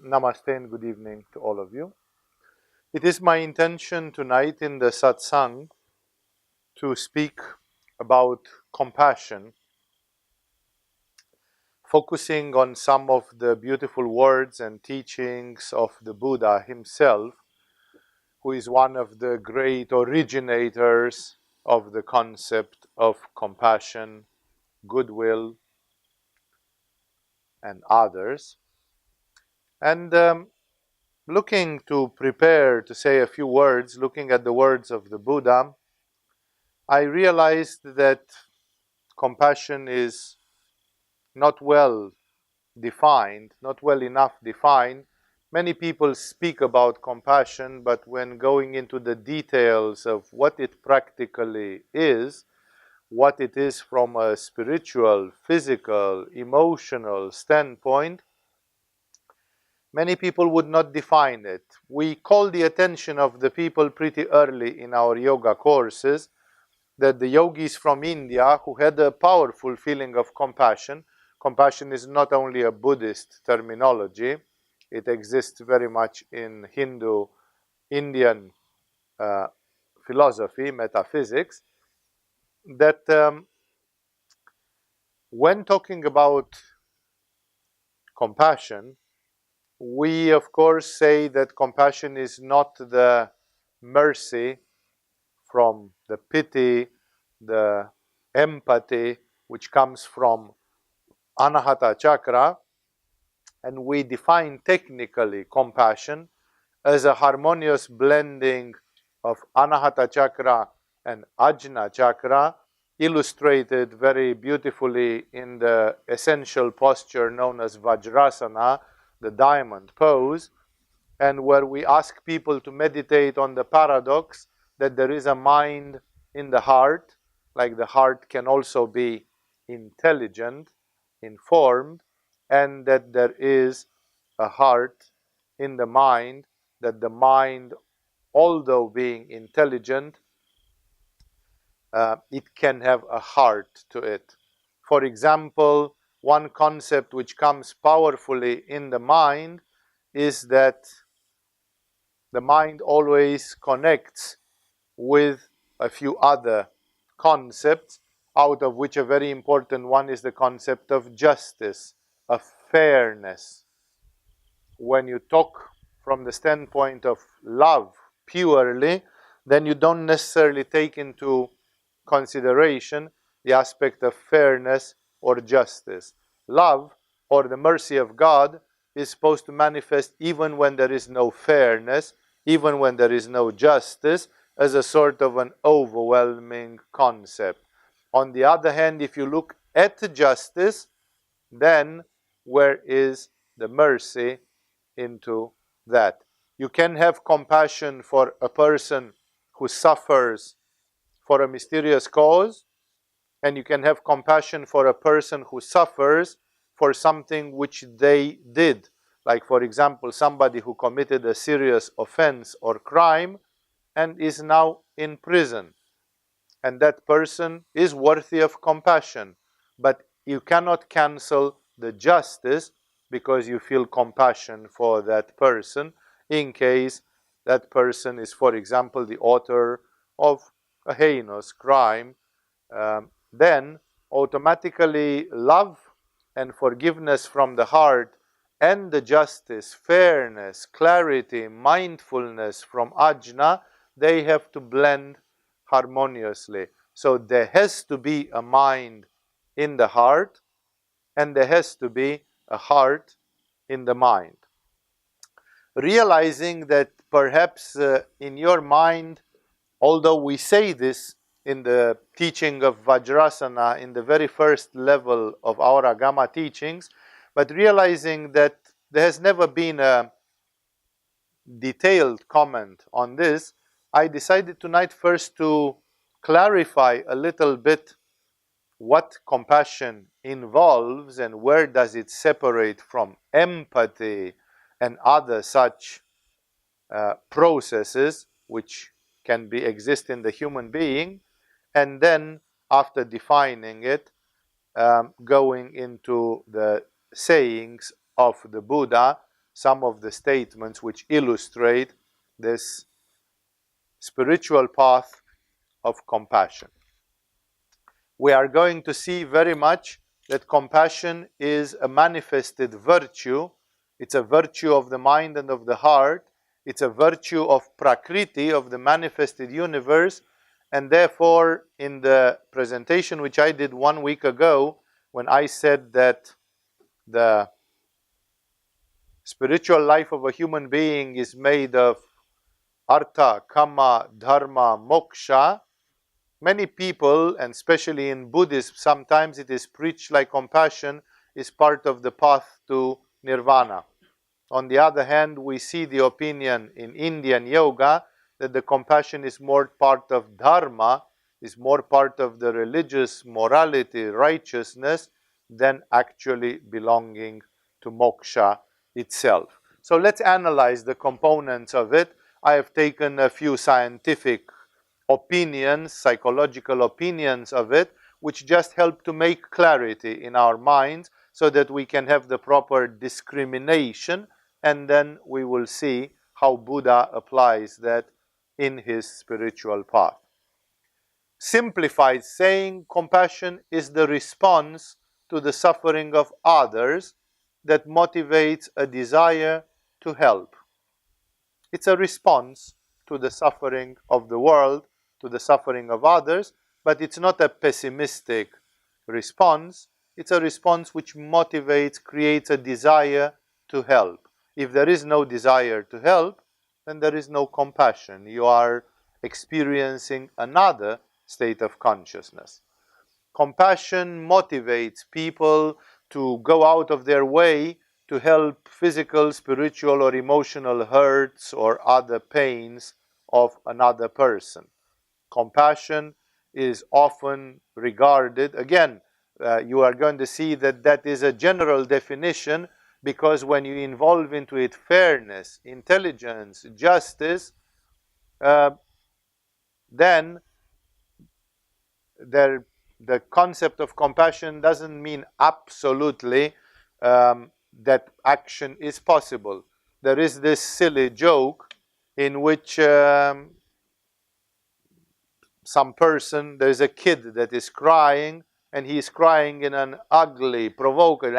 Namaste and good evening to all of you. It is my intention tonight in the satsang to speak about compassion, focusing on some of the beautiful words and teachings of the Buddha himself, who is one of the great originators of the concept of compassion, goodwill, and others. And looking to prepare to say a few words, looking at the words of the Buddha, I realized that compassion is not well defined, not well enough defined. Many people speak about compassion, but when going into the details of what it practically is, what it is from a spiritual, physical, emotional standpoint, many people would not define it. We call the attention of the people pretty early in our yoga courses that the yogis from India who had a powerful feeling of compassion. Compassion is not only a Buddhist terminology, it exists very much in Hindu, Indian philosophy, metaphysics, that when talking about compassion, we of course say that compassion is not the mercy from the pity, the empathy which comes from Anahata chakra, and we define technically compassion as a harmonious blending of Anahata chakra and Ajna chakra, illustrated very beautifully in the essential posture known as Vajrasana, the diamond pose, and where we ask people to meditate on the paradox that there is a mind in the heart, like the heart can also be intelligent, informed, and that there is a heart in the mind, that the mind, although being intelligent, it can have a heart to it. For example, one concept which comes powerfully in the mind is that the mind always connects with a few other concepts, out of which a very important one is the concept of justice, of fairness. When you talk from the standpoint of love purely, then you don't necessarily take into consideration the aspect of fairness or justice. Love, or the mercy of God, is supposed to manifest even when there is no fairness, even when there is no justice, as a sort of an overwhelming concept. On the other hand, if you look at justice, then where is the mercy into that? You can have compassion for a person who suffers for a mysterious cause, and you can have compassion for a person who suffers for something which they did. Like, for example, somebody who committed a serious offense or crime and is now in prison. And that person is worthy of compassion. But you cannot cancel the justice because you feel compassion for that person, in case that person is, for example, the author of a heinous crime. Then automatically love and forgiveness from the heart and the justice, fairness, clarity, mindfulness from Ajna, they have to blend harmoniously. So there has to be a mind in the heart, and there has to be a heart in the mind. Realizing that perhaps in your mind, although we say this in the teaching of Vajrasana in the very first level of our Agama teachings, but realizing that there has never been a detailed comment on this, I decided tonight first to clarify a little bit what compassion involves and where does it separate from empathy and other such processes which can exist in the human being, and then after defining it, going into the sayings of the Buddha some of the statements which illustrate this spiritual path of compassion. We are going to see very much that compassion is a manifested virtue. It's a virtue of the mind and of the heart. It's a virtue of Prakriti, of the manifested universe. And therefore, in the presentation which I did 1 week ago, when I said that the spiritual life of a human being is made of artha, kama, dharma, moksha, many people, and especially in Buddhism, sometimes it is preached like compassion is part of the path to nirvana. On the other hand, we see the opinion in Indian yoga that the compassion is more part of dharma, is more part of the religious morality, righteousness, than actually belonging to moksha itself. So let's analyze the components of it. I have taken a few scientific opinions, psychological opinions of it, which just help to make clarity in our minds so that we can have the proper discrimination, and then we will see how Buddha applies that in his spiritual path. Simplified saying, compassion is the response to the suffering of others that motivates a desire to help. It's a response to the suffering of the world, to the suffering of others, but it's not a pessimistic response. It's a response which motivates, creates a desire to help. If there is no desire to help, then there is no compassion. You are experiencing another state of consciousness. Compassion motivates people to go out of their way to help physical, spiritual, or emotional hurts or other pains of another person. Compassion is often regarded, again, you are going to see that that is a general definition, because when you involve into it fairness, intelligence, justice, then the concept of compassion doesn't mean absolutely that action is possible. There is this silly joke in which some person, there's a kid that is crying, and he's crying in an ugly, provocative,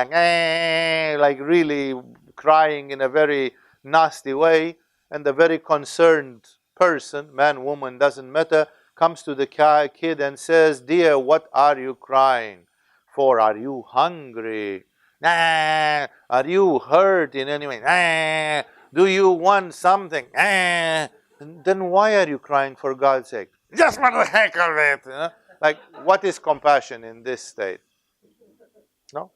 like really crying in a very nasty way, and the very concerned person, man, woman, doesn't matter, comes to the kid and says, "Dear, what are you crying for? Are you hungry? Are you hurt in any way? Do you want something? And then why are you crying, for God's sake?" "Just for the heck of it." You know? Like, what is compassion in this state? No?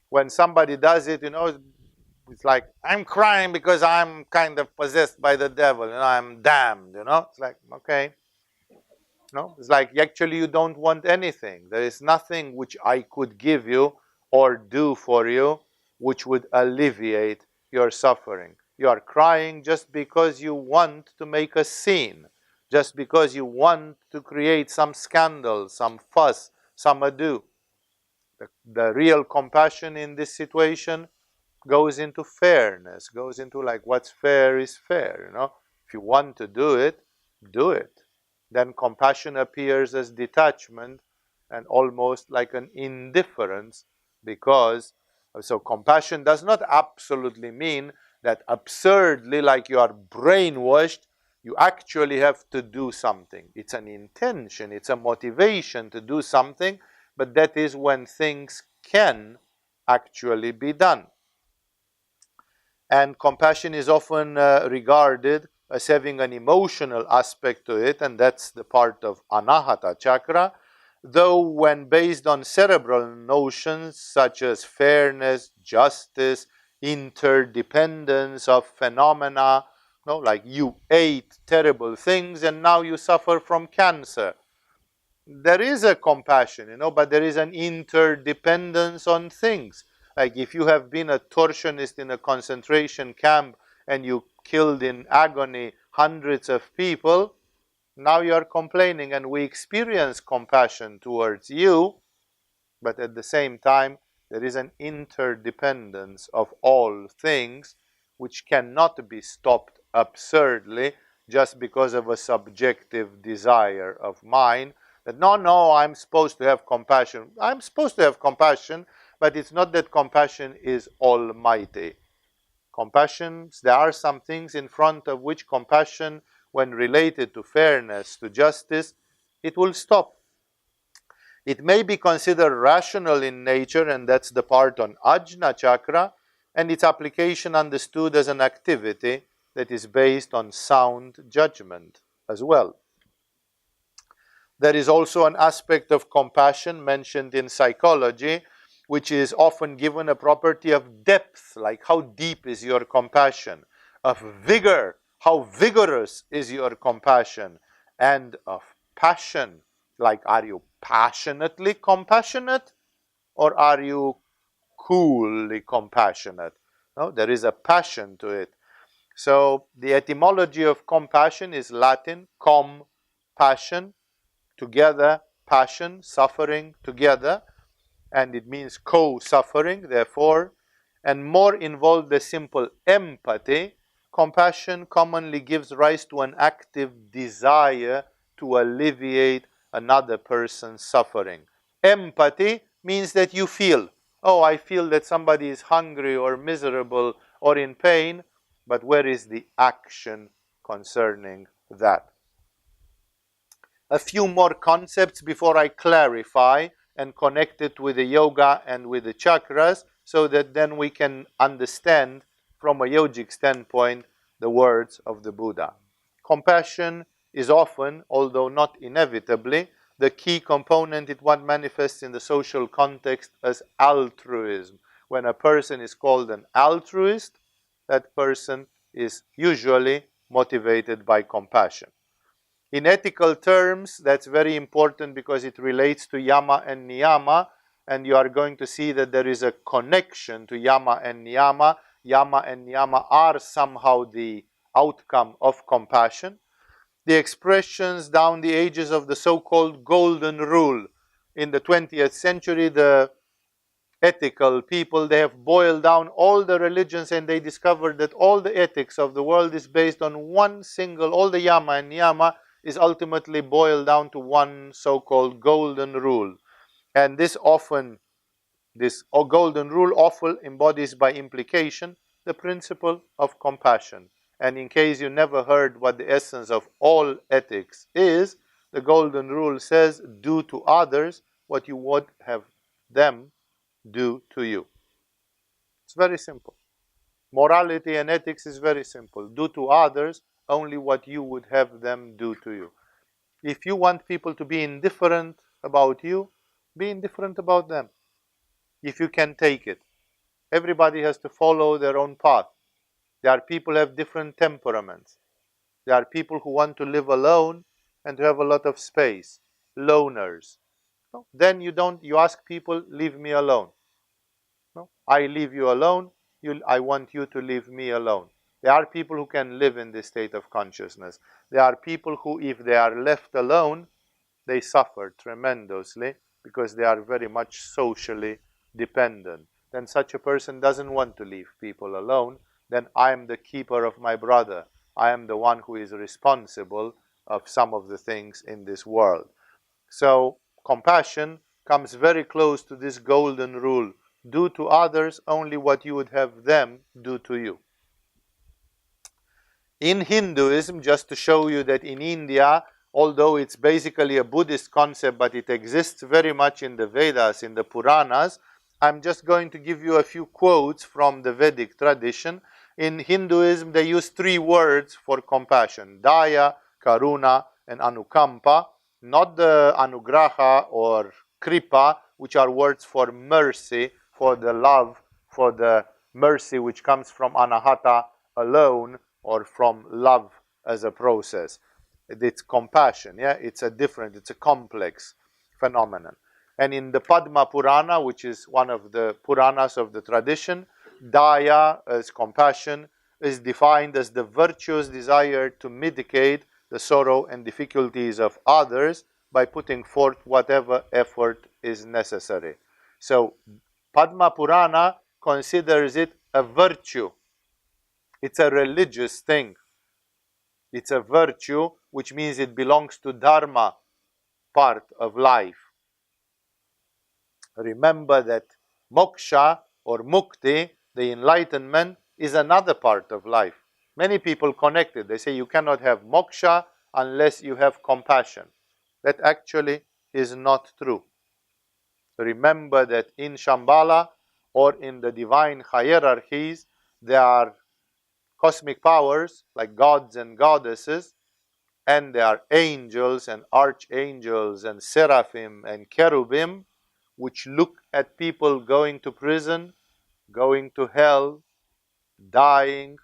When somebody does it, it's like, "I'm crying because I'm kind of possessed by the devil, I'm damned," It's like, okay. No? It's like, actually, you don't want anything. There is nothing which I could give you or do for you which would alleviate your suffering. You are crying just because you want to make a scene, just because you want to create some scandal, some fuss, some ado. The real compassion in this situation goes into fairness, goes into like, what's fair is fair, If you want to do it, do it. Then compassion appears as detachment and almost like an indifference, because, so compassion does not absolutely mean that absurdly, like you are brainwashed, you actually have to do something. It's an intention, it's a motivation to do something, but that is when things can actually be done. And compassion is often regarded as having an emotional aspect to it, and that's the part of Anahata chakra, though when based on cerebral notions such as fairness, justice, interdependence of phenomena, like you ate terrible things and now you suffer from cancer. There is a compassion, but there is an interdependence on things. Like if you have been a torsionist in a concentration camp and you killed in agony hundreds of people, now you are complaining, and we experience compassion towards you, but at the same time, there is an interdependence of all things which cannot be stopped absurdly just because of a subjective desire of mine, that no, I'm supposed to have compassion. I'm supposed to have compassion, but it's not that compassion is almighty. Compassion, there are some things in front of which compassion, when related to fairness, to justice, it will stop. It may be considered rational in nature, and that's the part on Ajna chakra, and its application understood as an activity that is based on sound judgment as well. There is also an aspect of compassion mentioned in psychology, which is often given a property of depth, like how deep is your compassion, of vigor, how vigorous is your compassion, and of passion, like are you passionately compassionate or are you coolly compassionate? No, there is a passion to it. So the etymology of compassion is Latin, passion, together, passion, suffering together, and it means co-suffering, therefore, and more involved the simple empathy. Compassion commonly gives rise to an active desire to alleviate another person's suffering. Empathy means that you feel, oh, I feel that somebody is hungry or miserable or in pain, but where is the action concerning that? A few more concepts before I clarify and connect it with the yoga and with the chakras, so that then we can understand from a yogic standpoint the words of the Buddha. Compassion is often, although not inevitably, the key component it one manifests in the social context as altruism. When a person is called an altruist, that person is usually motivated by compassion. In ethical terms, that's very important because it relates to yama and niyama, and you are going to see that there is a connection to yama and niyama. Yama and niyama are somehow the outcome of compassion. The expressions down the ages of the so-called golden rule. In the 20th century, the ethical people, they have boiled down all the religions and they discovered that all the ethics of the world is based on one single, all the yama and niyama is ultimately boiled down to one so-called golden rule. And this golden rule often embodies by implication the principle of compassion. And in case you never heard what the essence of all ethics is, the golden rule says, do to others what you would have them do to you. It's very simple. Morality and ethics is very simple. Do to others only what you would have them do to you. If you want people to be indifferent about you, be indifferent about them. If you can take it. Everybody has to follow their own path. There are people who have different temperaments. There are people who want to live alone and to have a lot of space. Loners. Then you ask people, leave me alone. No? I leave you alone, I want you to leave me alone. There are people who can live in this state of consciousness. There are people who, if they are left alone, they suffer tremendously because they are very much socially dependent. Then such a person doesn't want to leave people alone. Then I am the keeper of my brother. I am the one who is responsible of some of the things in this world. So compassion comes very close to this golden rule. Do to others only what you would have them do to you. In Hinduism, just to show you that in India, although it's basically a Buddhist concept, but it exists very much in the Vedas, in the Puranas, I'm just going to give you a few quotes from the Vedic tradition. In Hinduism, they use three words for compassion: Daya, Karuna, and Anukampa. Not the Anugraha or Kripa, which are words for mercy, for the love, for the mercy which comes from Anahata alone, or from love as a process. It's compassion, yeah? It's a complex phenomenon. And in the Padma Purana, which is one of the Puranas of the tradition, Daya, as compassion, is defined as the virtuous desire to mitigate the sorrow and difficulties of others by putting forth whatever effort is necessary. So Padma Purana considers it a virtue. It's a religious thing. It's a virtue, which means it belongs to Dharma part of life. Remember that moksha or mukti, the enlightenment, is another part of life. Many people connect it. They say you cannot have moksha unless you have compassion. That actually is not true. Remember that in Shambhala or in the divine hierarchies, there are cosmic powers like gods and goddesses, and there are angels and archangels and seraphim and cherubim, which look at people going to prison, going to hell, dying,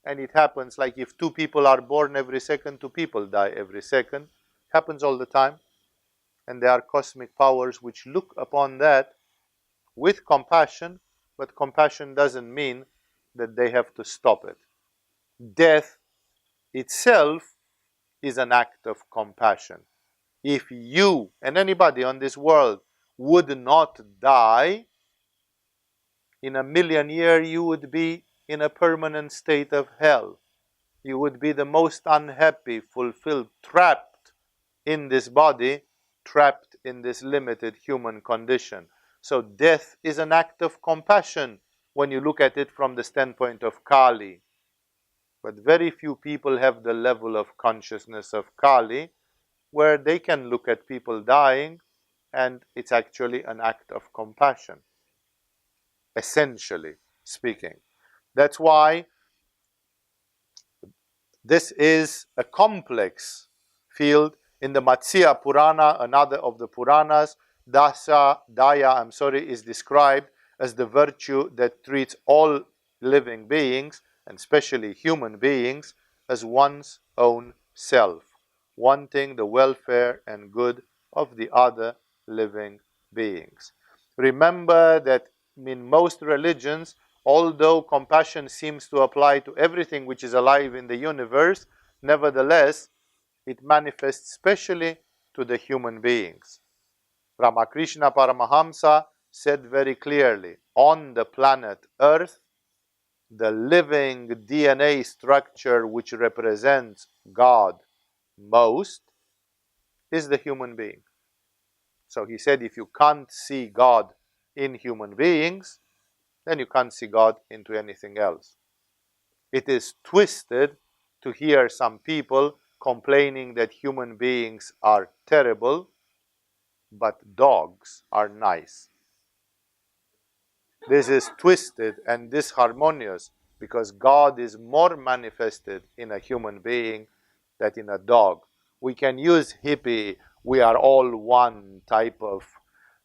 and it happens like if 2 people are born every second, 2 people die every second. It happens all the time. And there are cosmic powers which look upon that with compassion, but compassion doesn't mean that they have to stop it. Death itself is an act of compassion. If you and anybody on this world would not die, in a million years you would be in a permanent state of hell. You would be the most unhappy, fulfilled, trapped in this body, trapped in this limited human condition. So death is an act of compassion when you look at it from the standpoint of Kali. But very few people have the level of consciousness of Kali where they can look at people dying and it's actually an act of compassion, essentially speaking. That's why this is a complex field. In the Matsya Purana, another of the Puranas, Daya is described as the virtue that treats all living beings, and especially human beings, as one's own self, wanting the welfare and good of the other living beings. Remember that in most religions, although compassion seems to apply to everything which is alive in the universe, nevertheless, it manifests specially to the human beings. Ramakrishna Paramahamsa said very clearly, on the planet Earth, the living DNA structure which represents God most is the human being. So he said, if you can't see God in human beings, then you can't see God into anything else. It is twisted to hear some people complaining that human beings are terrible, but dogs are nice. This is twisted and disharmonious because God is more manifested in a human being than in a dog. We can use hippie, we are all one type of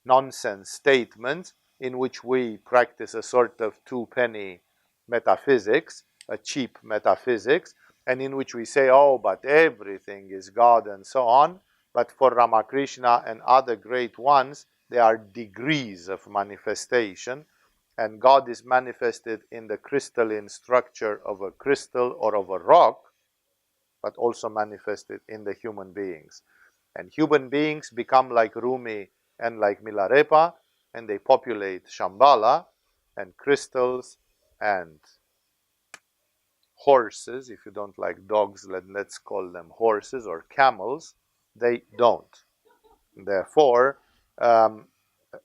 nonsense statements in which we practice a sort of 2-penny metaphysics, a cheap metaphysics, and in which we say, oh, but everything is God and so on. But for Ramakrishna and other great ones, there are degrees of manifestation, and God is manifested in the crystalline structure of a crystal or of a rock, but also manifested in the human beings. And human beings become like Rumi and like Milarepa, and they populate Shambhala, and crystals and horses, if you don't like dogs, let's call them horses, or camels, they don't. Therefore,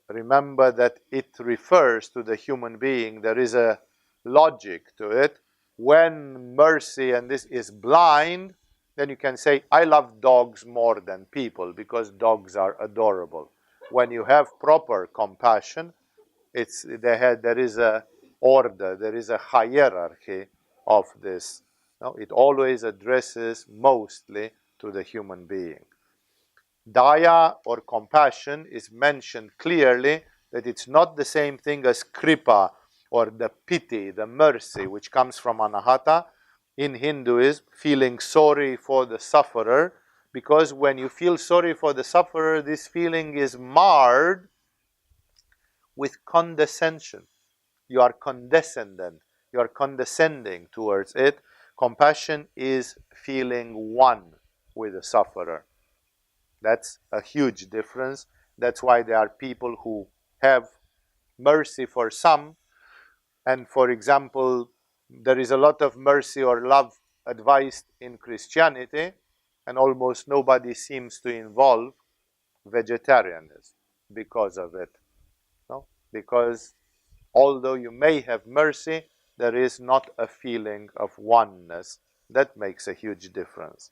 remember that it refers to the human being. There is a logic to it. When mercy and this is blind, then you can say, I love dogs more than people because dogs are adorable. When you have proper compassion, there is a order, there is a hierarchy of this. No, it always addresses mostly to the human being. Daya or compassion is mentioned clearly that it's not the same thing as kripa or the pity, the mercy, which comes from anahata. In Hinduism, feeling sorry for the sufferer, because when you feel sorry for the sufferer, this feeling is marred with condescension. You are condescendent, you are condescending towards it. Compassion is feeling one with the sufferer. That's a huge difference. That's why there are people who have mercy for some, and for example, There is a lot of mercy or love advised in Christianity, and almost nobody seems to involve vegetarianism because of it. No? Because although you may have mercy, there is not a feeling of oneness. That makes a huge difference.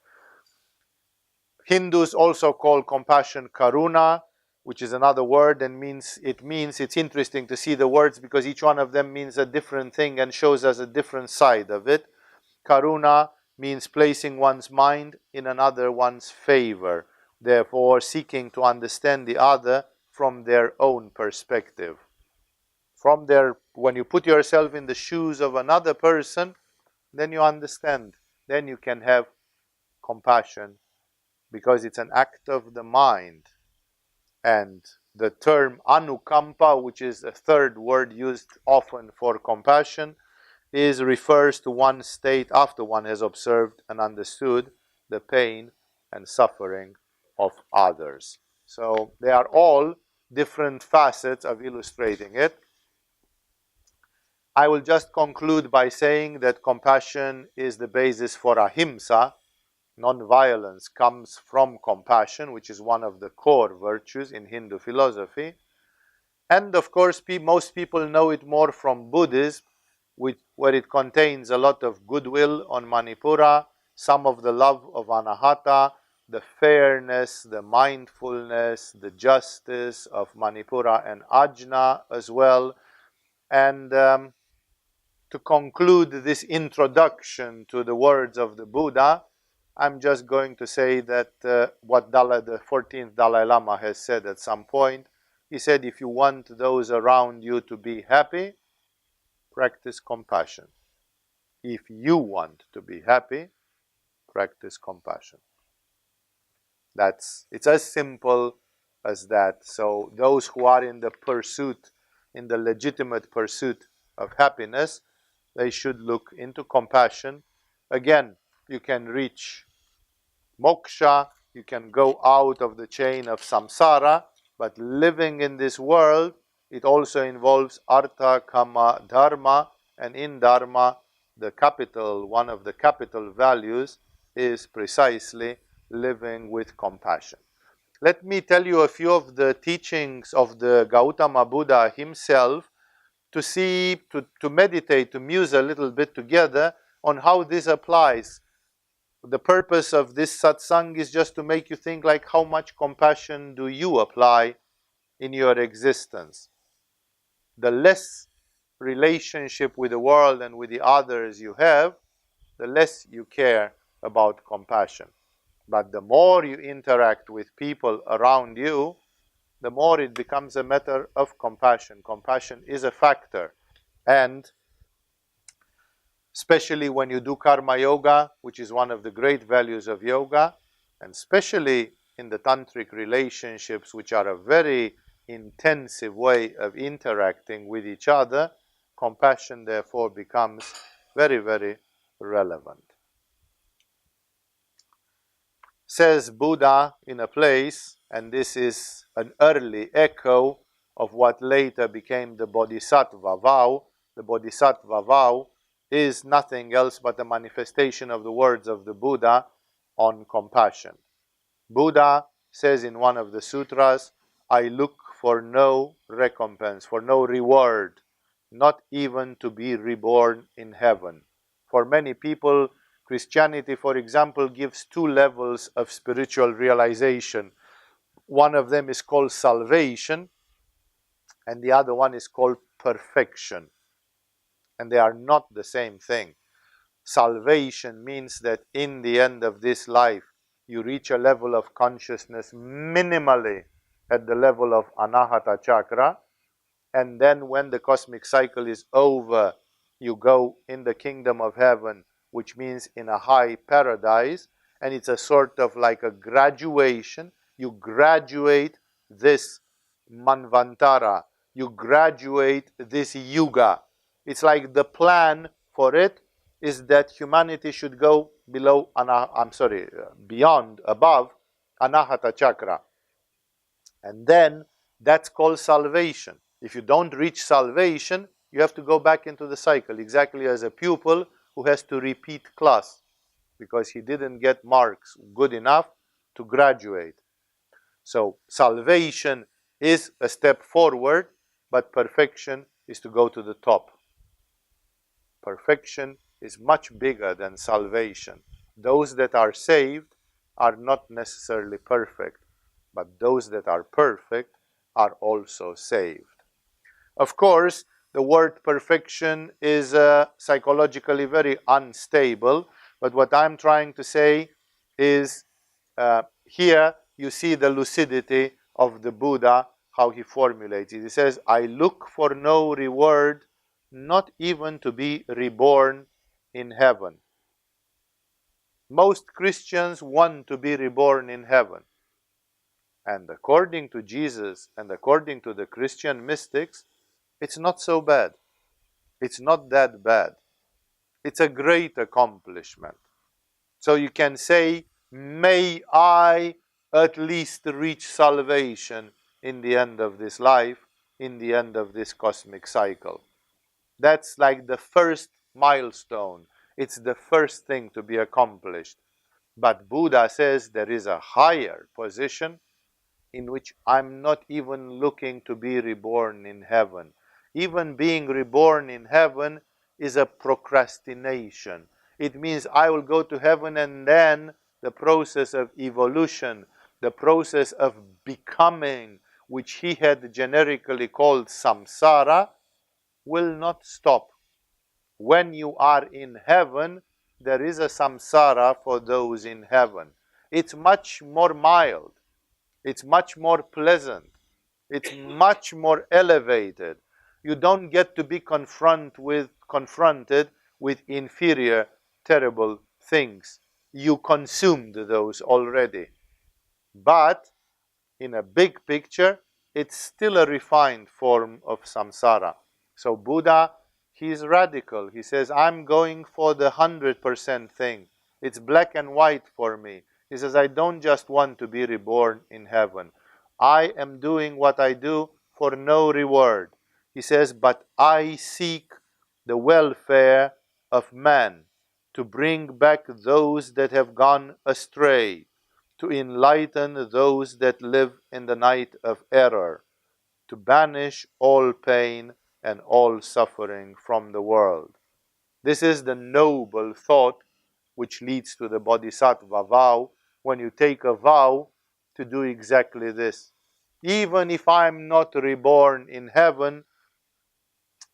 Hindus also call compassion karuna, which is another word, and it's interesting to see the words because each one of them means a different thing and shows us a different side of it. Karuna means placing one's mind in another one's favor, therefore seeking to understand the other from their own perspective. When you put yourself in the shoes of another person, then you understand. Then you can have compassion because it's an act of the mind. And the term anukampa, which is a third word used often for compassion, refers to one state after one has observed and understood the pain and suffering of others. So they are all different facets of illustrating it. I will just conclude by saying that compassion is the basis for ahimsa. Non-violence comes from compassion, which is one of the core virtues in Hindu philosophy. And of course, most people know it more from Buddhism, where it contains a lot of goodwill on Manipura, some of the love of Anahata, the fairness, the mindfulness, the justice of Manipura and Ajna as well. And to conclude this introduction to the words of the Buddha, I'm just going to say that what the 14th Dalai Lama has said at some point. He said, if you want those around you to be happy, practice compassion. If you want to be happy, practice compassion. It's as simple as that. So those who are in the legitimate pursuit of happiness, they should look into compassion. Again, you can reach moksha, you can go out of the chain of samsara, but living in this world, it also involves artha, kama, dharma, and in dharma, one of the capital values is precisely living with compassion. Let me tell you a few of the teachings of the Gautama Buddha himself to meditate, to muse a little bit together on how this applies. The purpose of this satsang is just to make you think like how much compassion do you apply in your existence. The less relationship with the world and with the others you have, the less you care about compassion. But the more you interact with people around you, the more it becomes a matter of compassion. Compassion is a factor. And especially when you do karma yoga, which is one of the great values of yoga, and especially in the tantric relationships, which are a very intensive way of interacting with each other, compassion therefore becomes very, very relevant. Says Buddha in a place, and this is an early echo of what later became the Bodhisattva vow. The Bodhisattva vow is nothing else but a manifestation of the words of the Buddha on compassion. Buddha says in one of the sutras, I look for no recompense, for no reward, not even to be reborn in heaven. For many people, Christianity, for example, gives two levels of spiritual realization. One of them is called salvation, and the other one is called perfection. And they are not the same thing. Salvation means that in the end of this life, you reach a level of consciousness minimally at the level of Anahata chakra, and then when the cosmic cycle is over, you go in the kingdom of heaven, which means in a high paradise, and it's a sort of like a graduation. You graduate this manvantara, you graduate this yuga. It's like the plan for it is that humanity should go above Anahata chakra. And then that's called salvation. If you don't reach salvation, you have to go back into the cycle, exactly as a pupil who has to repeat class because he didn't get marks good enough to graduate. So salvation is a step forward, but perfection is to go to the top. Perfection is much bigger than salvation. Those that are saved are not necessarily perfect, but those that are perfect are also saved. Of course, the word perfection is psychologically very unstable, but what I'm trying to say is here you see the lucidity of the Buddha, how he formulates it. He says, I look for no reward, not even to be reborn in heaven. Most Christians want to be reborn in heaven. And according to Jesus and according to the Christian mystics, it's not so bad. It's not that bad. It's a great accomplishment. So you can say, may I at least reach salvation in the end of this life, in the end of this cosmic cycle. That's like the first milestone. It's the first thing to be accomplished. But Buddha says there is a higher position in which I'm not even looking to be reborn in heaven. Even being reborn in heaven is a procrastination. It means I will go to heaven and then the process of evolution, the process of becoming, which he had generically called samsara, will not stop. When you are in heaven, there is a samsara for those in heaven. It's much more mild. It's much more pleasant. It's much more elevated. You don't get to be confronted with inferior, terrible things. You consumed those already. But in a big picture, it's still a refined form of samsara. So Buddha, he's radical. He says, I'm going for the 100% thing. It's black and white for me. He says, I don't just want to be reborn in heaven. I am doing what I do for no reward. He says, but I seek the welfare of man, to bring back those that have gone astray, to enlighten those that live in the night of error, to banish all pain and all suffering from the world. This is the noble thought which leads to the bodhisattva vow, when you take a vow to do exactly this. Even if I'm not reborn in heaven,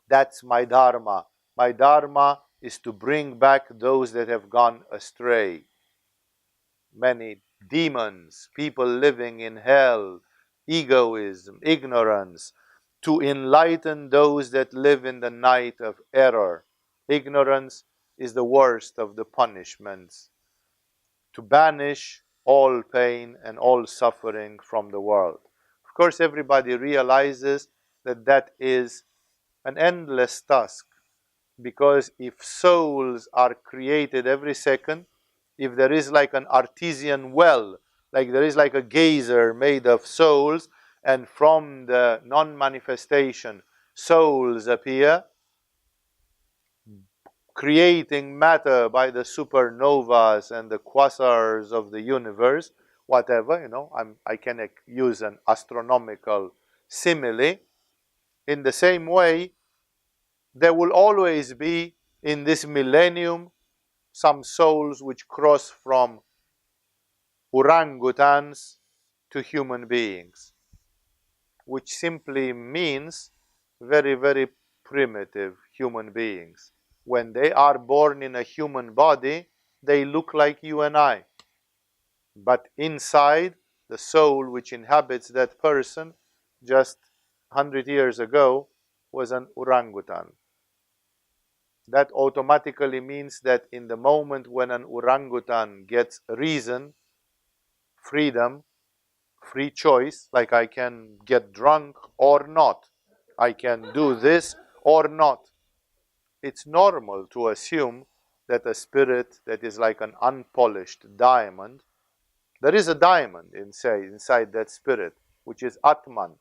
that's my dharma. My dharma is to bring back those that have gone astray. Many demons, people living in hell, egoism, ignorance, to enlighten those that live in the night of error. Ignorance is the worst of the punishments. To banish all pain and all suffering from the world. Of course, everybody realizes that that is an endless task, because if souls are created every second, if there is like an artesian well, like there is like a geyser made of souls, and from the non-manifestation souls appear, creating matter by the supernovas and the quasars of the universe, whatever, I can use an astronomical simile. In the same way, there will always be in this millennium some souls which cross from orangutans to human beings, which simply means very, very primitive human beings. When they are born in a human body, they look like you and I. But inside, the soul which inhabits that person just 100 years ago was an orangutan. That automatically means that in the moment when an orangutan gets reason, freedom, free choice, like I can get drunk or not, I can do this or not, it's normal to assume that a spirit that is like an unpolished diamond, there is a diamond inside that spirit, which is Atman,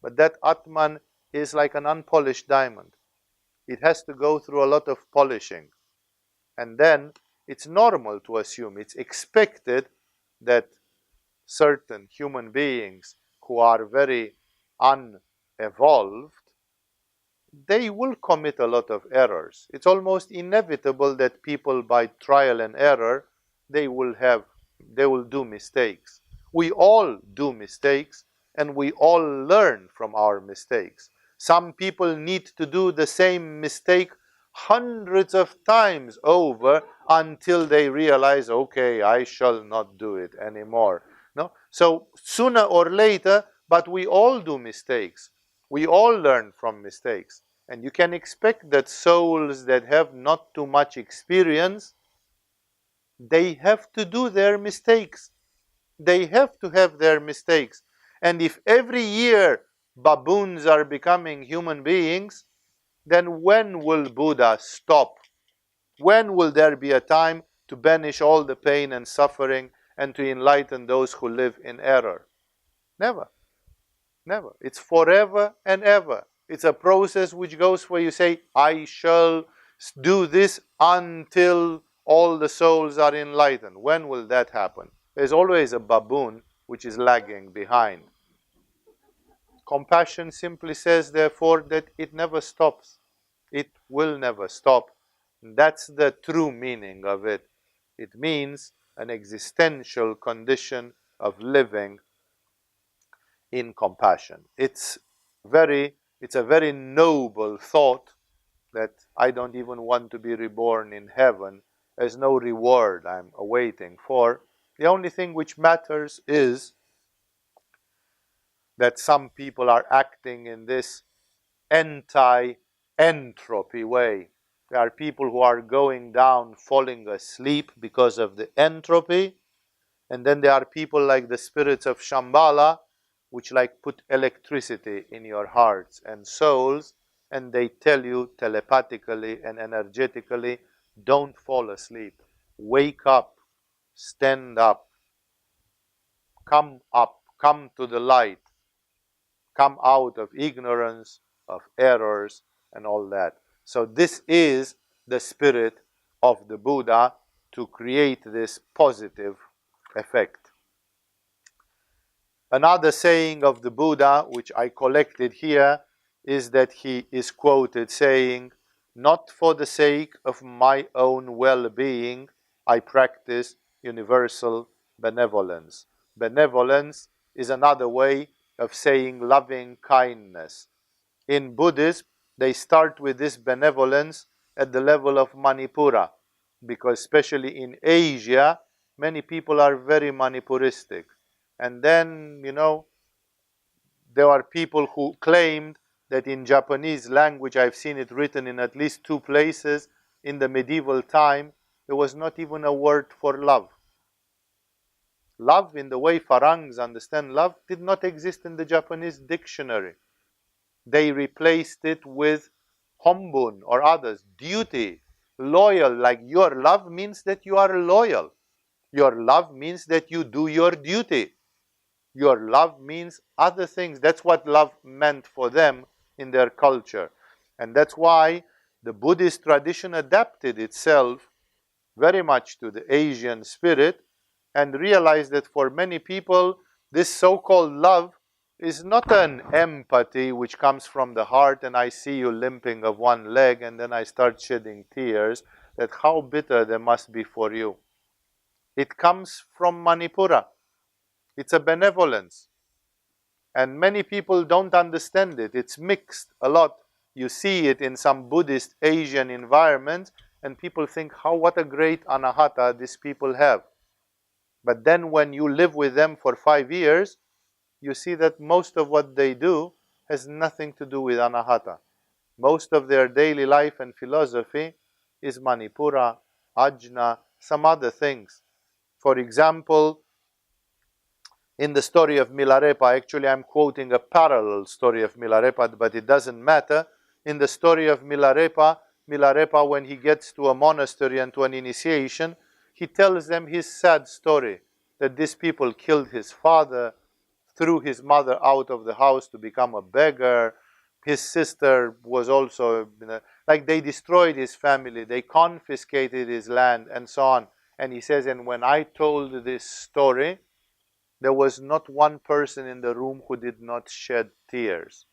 but that Atman is like an unpolished diamond. It has to go through a lot of polishing. And then it's normal to assume, it's expected that certain human beings who are very unevolved, they will commit a lot of errors. It's almost inevitable that people, by trial and error, they will do mistakes. We all do mistakes, and we all learn from our mistakes. Some people need to do the same mistake hundreds of times over until they realize, okay, I shall not do it anymore. No? So sooner or later, but we all do mistakes. We all learn from mistakes. And you can expect that souls that have not too much experience, they have to do their mistakes. They have to have their mistakes. And if every year baboons are becoming human beings, then when will Buddha stop? When will there be a time to banish all the pain and suffering and to enlighten those who live in error? Never. Never. It's forever and ever. It's a process which goes where you say, I shall do this until all the souls are enlightened. When will that happen? There's always a baboon which is lagging behind. Compassion simply says, therefore, that it never stops. It will never stop. That's the true meaning of it. It means an existential condition of living in compassion. It's a very noble thought that I don't even want to be reborn in heaven. There's no reward I'm awaiting for. The only thing which matters is that some people are acting in this anti-entropy way. There are people who are going down, falling asleep because of the entropy. And then there are people like the spirits of Shambhala, which like put electricity in your hearts and souls, and they tell you telepathically and energetically, don't fall asleep. Wake up, stand up, come to the light, come out of ignorance, of errors, and all that. So this is the spirit of the Buddha to create this positive effect. Another saying of the Buddha, which I collected here, is that he is quoted saying, not for the sake of my own well-being, I practice universal benevolence. Benevolence is another way of saying loving kindness. In Buddhism, they start with this benevolence at the level of Manipura, because especially in Asia, many people are very Manipuristic. And then, there are people who claimed that in Japanese language, I've seen it written in at least 2 places, in the medieval time, there was not even a word for love. Love, in the way Farangs understand love, did not exist in the Japanese dictionary. They replaced it with hombun or others, duty, loyal, like your love means that you are loyal. Your love means that you do your duty. Your love means other things. That's what love meant for them in their culture. And that's why the Buddhist tradition adapted itself very much to the Asian spirit and realized that for many people, this so-called love is not an empathy which comes from the heart and I see you limping of one leg and then I start shedding tears, that how bitter they must be for you. It comes from Manipura. It's a benevolence. And many people don't understand it. It's mixed a lot. You see it in some Buddhist Asian environments and people think, what a great anahata these people have. But then when you live with them for 5 years, you see that most of what they do has nothing to do with anahata. Most of their daily life and philosophy is Manipura, Ajna, some other things. For example, in the story of Milarepa, actually I'm quoting a parallel story of Milarepa, but it doesn't matter. In the story of Milarepa, when he gets to a monastery and to an initiation, he tells them his sad story, that these people killed his father, threw his mother out of the house to become a beggar, His sister was also, like they destroyed his family, they confiscated his land and so on. And he says, and when I told this story, there was not one person in the room who did not shed tears.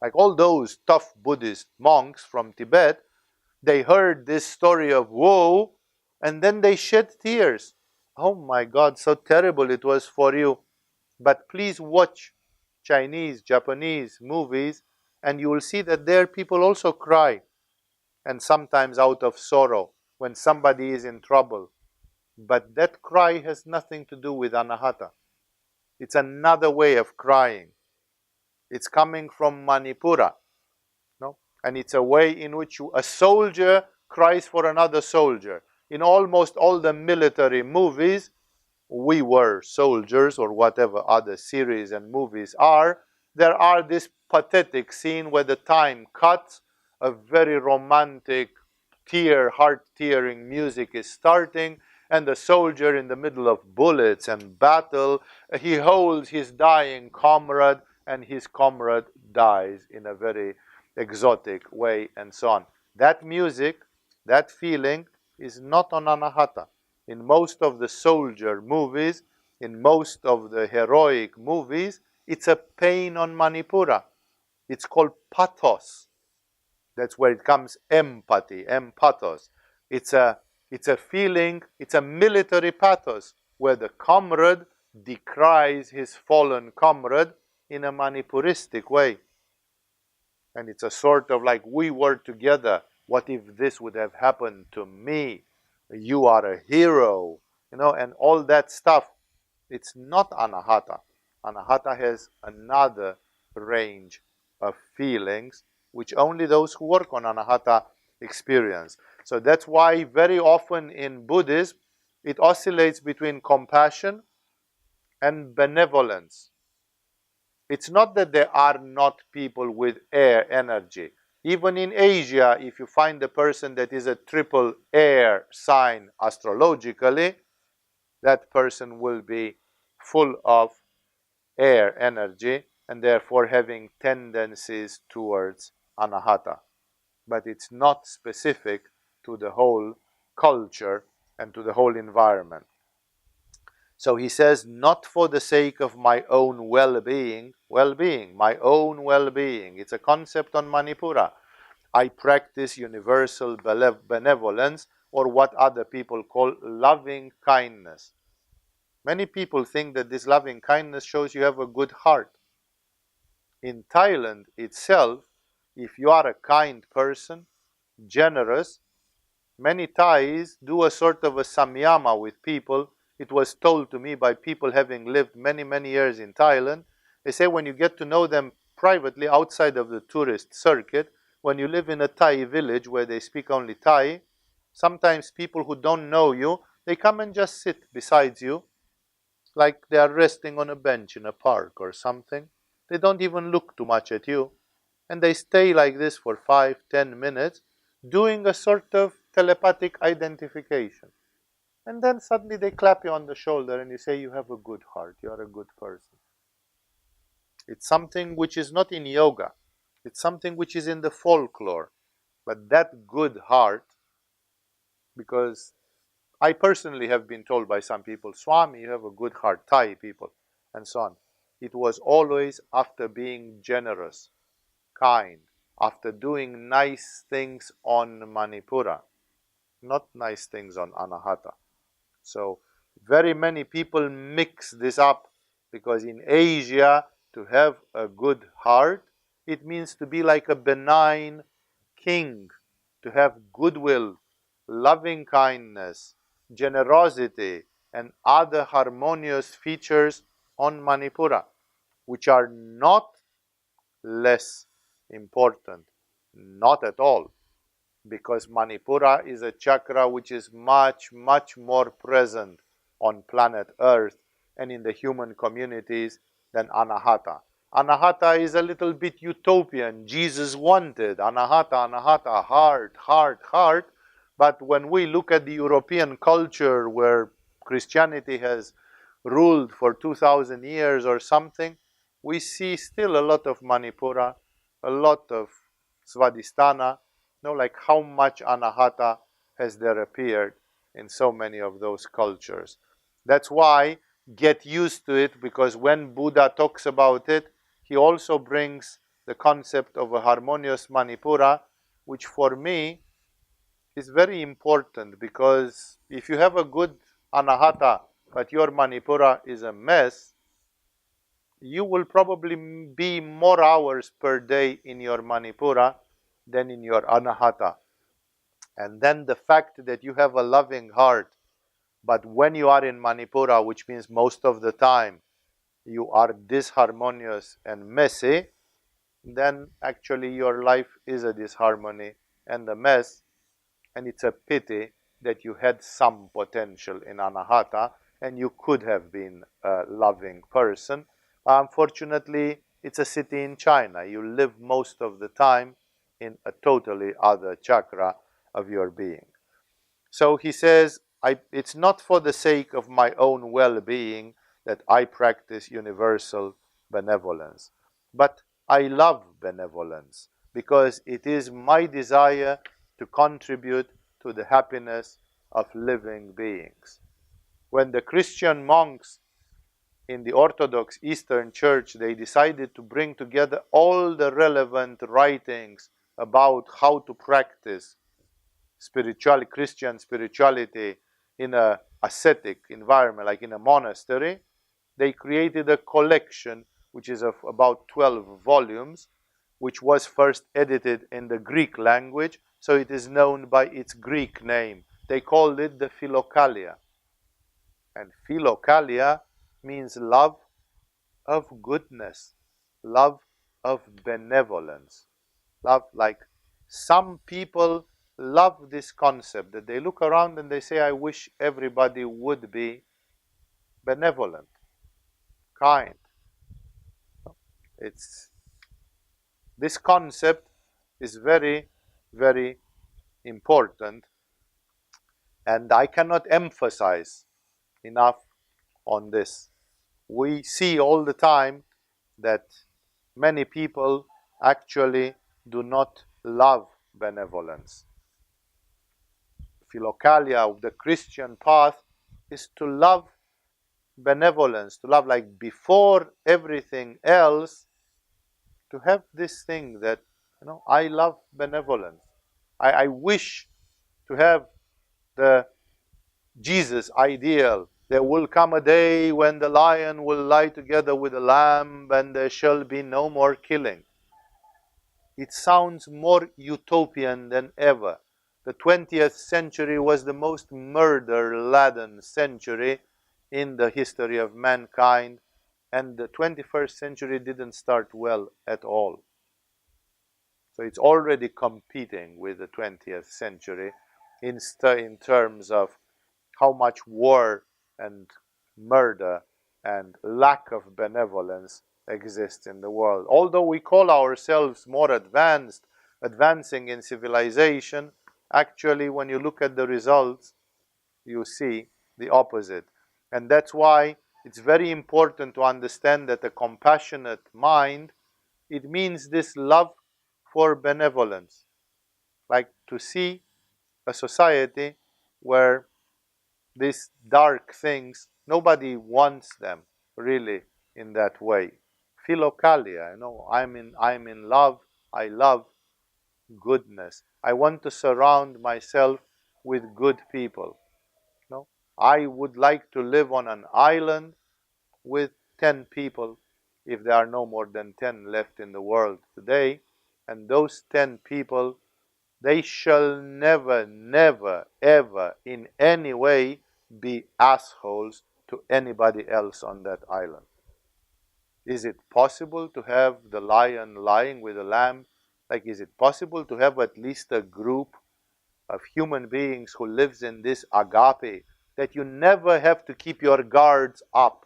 Like all those tough Buddhist monks from Tibet, they heard this story of woe and then they shed tears. Oh my God, so terrible it was for you. But please watch Chinese, Japanese movies, and you will see that there people also cry, and sometimes out of sorrow when somebody is in trouble. But that cry has nothing to do with anahata. It's another way of crying. It's coming from Manipura. No? And it's a way in which a soldier cries for another soldier. In almost all the military movies, We Were Soldiers or whatever other series and movies are, there are this pathetic scene where the time cuts, a very romantic, heart-tearing music is starting, and the soldier in the middle of bullets and battle, he holds his dying comrade, and his comrade dies in a very exotic way, and so on. That music, that feeling, is not on anahata. In most of the soldier movies, in most of the heroic movies, it's a pain on Manipura. It's called pathos. That's where it comes empathy, empathos. It's a feeling, it's a military pathos, where the comrade decries his fallen comrade in a Manipuristic way. And it's a sort of like, we were together. What if this would have happened to me? You are a hero, and all that stuff. It's not anahata. Anahata has another range of feelings which only those who work on anahata experience. So that's why very often in Buddhism it oscillates between compassion and benevolence. It's not that there are not people with air energy. Even in Asia, if you find a person that is a triple air sign astrologically, that person will be full of air energy and therefore having tendencies towards anahata. But it's not specific to the whole culture and to the whole environment. So he says, not for the sake of my own well-being, my own well-being. It's a concept on Manipura. I practice universal benevolence, or what other people call loving kindness. Many people think that this loving kindness shows you have a good heart. In Thailand itself, if you are a kind person, generous, many Thais do a sort of a samyama with people. It was told to me by people having lived many, many years in Thailand. They say when you get to know them privately outside of the tourist circuit, when you live in a Thai village where they speak only Thai, sometimes people who don't know you, they come and just sit beside you like they are resting on a bench in a park or something. They don't even look too much at you. And they stay like this for 5-10 minutes, doing a sort of telepathic identification. And then suddenly they clap you on the shoulder and you say, you have a good heart, you are a good person. It's something which is not in yoga. It's something which is in the folklore. But that good heart, because I personally have been told by some people, Swami, you have a good heart, Thai people, and so on. It was always after being generous, kind, after doing nice things on Manipura, not nice things on Anahata. So very many people mix this up, because in Asia, to have a good heart, it means to be like a benign king, to have goodwill, loving kindness, generosity, and other harmonious features on Manipura, which are not less important, not at all, because Manipura is a chakra which is much, much more present on planet Earth and in the human communities than Anahata. Anahata is a little bit utopian. Jesus wanted Anahata, Anahata, heart, heart, heart. But when we look at the European culture where Christianity has ruled for 2,000 years or something, we see still a lot of Manipura, a lot of svadhisthana, like how much anahata has there appeared in so many of those cultures. That's why get used to it, because when Buddha talks about it, he also brings the concept of a harmonious Manipura, which for me is very important, because if you have a good anahata but your Manipura is a mess, you will probably be more hours per day in your Manipura than in your Anahata. And then the fact that you have a loving heart, but when you are in Manipura, which means most of the time you are disharmonious and messy, then actually your life is a disharmony and a mess. And it's a pity that you had some potential in Anahata and you could have been a loving person. Unfortunately, it's a city in China. You live most of the time in a totally other chakra of your being. So he says, it's not for the sake of my own well-being that I practice universal benevolence, but I love benevolence because it is my desire to contribute to the happiness of living beings. When the Christian monks in the Orthodox Eastern Church, they decided to bring together all the relevant writings about how to practice Christian spirituality in a ascetic environment, like in a monastery, they created a collection which is of about 12 volumes, which was first edited in the Greek language, so it is known by its Greek name. They called it the Philokalia. And Philokalia means love of goodness, love of benevolence, love. Like some people love this concept that they look around and they say, I wish everybody would be benevolent, kind. This concept is very, very important, and I cannot emphasize enough on this. We see all the time that many people actually do not love benevolence. Philokalia of the Christian path is to love benevolence, to love, like before everything else, to have this thing that, I love benevolence. I wish to have the Jesus ideal. There will come a day when the lion will lie together with the lamb and there shall be no more killing. It sounds more utopian than ever. The 20th century was the most murder-laden century in the history of mankind, and the 21st century didn't start well at all. So it's already competing with the 20th century in terms of how much war and murder and lack of benevolence exists in the world. Although we call ourselves more advancing in civilization, actually when you look at the results, you see the opposite. And that's why it's very important to understand that a compassionate mind, it means this love for benevolence. Like to see a society where these dark things, nobody wants them really in that way. Philokalia, I'm in love, I love goodness. I want to surround myself with good people. I would like to live on an island with 10 people, if there are no more than 10 left in the world today, and those 10 people, they shall never, never, ever in any way be assholes to anybody else on that island. Is it possible to have the lion lying with the lamb? Like, is it possible to have at least a group of human beings who lives in this agape, that you never have to keep your guards up?